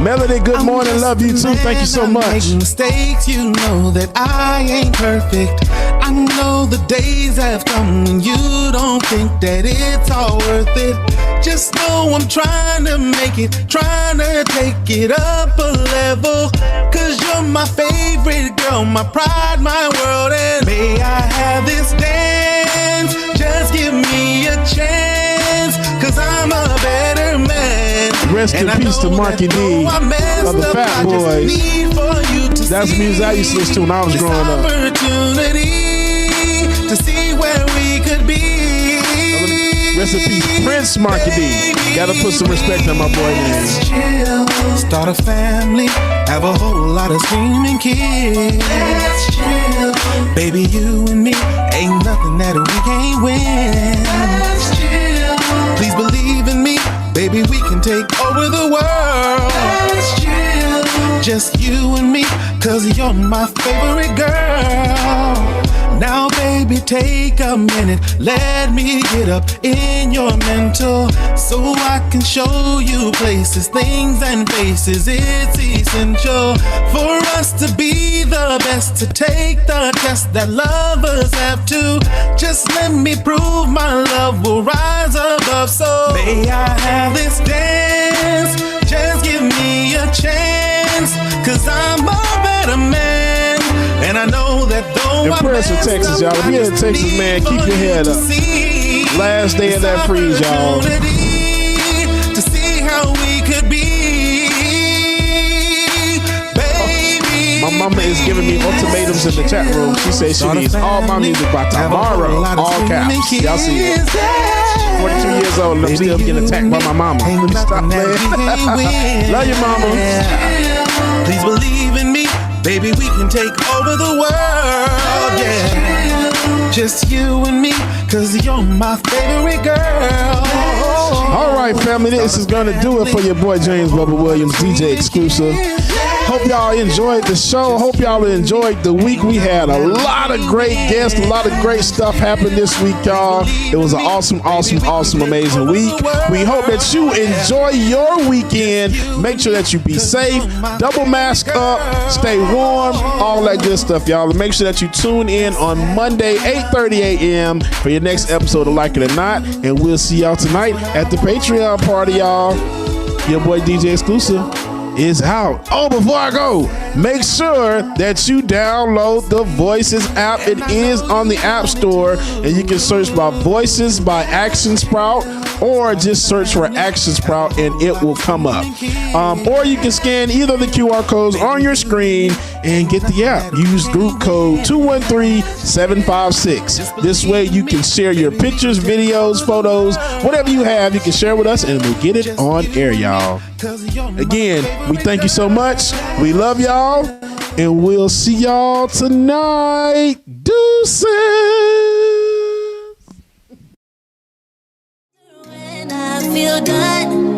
Melody, good morning. Love you too. Thank you so much. Make mistakes, you know that I ain't perfect. I know the days have come when you don't think that it's all worth it. Just know I'm trying to make it, trying to take it up a level. Cause you're my favorite girl, my pride, my world. And may I have this dance? Just give me a chance. Cause I'm a better man. Rest in peace to Marky D of the Fat Boys. That's music I used to listen to when I was growing up. To see where we could be. Rest in peace, Prince Marky D. Gotta put some respect on my boy name. Chill, start a family, have a whole lot of screaming kids. Let's chill, baby, you and me ain't nothing that we can't win. Let's chill, please believe in me, baby, we can take over the world. Let's chill, just you and me, cause you're my favorite girl. Now, baby, take a minute. Let me get up in your mental so I can show you places, things, and faces. It's essential for us to be the best, to take the test that lovers have to. Just let me prove my love will rise above. So may I have this dance? Just give me a chance, cause I'm a better man. And I know that though in prayers for Texas, y'all. If you're in Texas, man, keep your head up. Last day of that freeze, y'all. To see how we could be, baby. My mama is giving me ultimatums in the chat room. She says she needs all my music by tomorrow. All caps. Y'all see it. 42 years old and I'm still getting attacked by my mama. Stop playing. Love you, mama. Please believe in me. Baby, we can take over the world, yeah. Just you and me, cause you're my favorite girl. All right, family, this is gonna do it for your boy James Bubba Williams, DJ Exclusive. Hope y'all enjoyed the show. Hope y'all enjoyed the week. We had a lot of great guests, a lot of great stuff happened this week, y'all. It was an awesome, amazing week. We hope that you enjoy your weekend. Make sure that you be safe, double mask up, stay warm, all that good stuff, y'all. Make sure that you tune in on Monday, 8:30 a.m. for your next episode of Like It or Not. And we'll see y'all tonight at the Patreon party, y'all. Your boy DJ Exclusive is out. Oh, before I go, make sure that you download the Voices app. It is on the App Store, and you can search by Voices by Action Sprout or just search for Action Sprout and it will come up. Or you can scan either of the QR codes on your screen and get the app. Use group code 213756. This way you can share your pictures, videos, photos, whatever you have, you can share with us and we'll get it on air, y'all. Again, we thank you so much. We love y'all and we'll see y'all tonight. Deuces. When I feel done.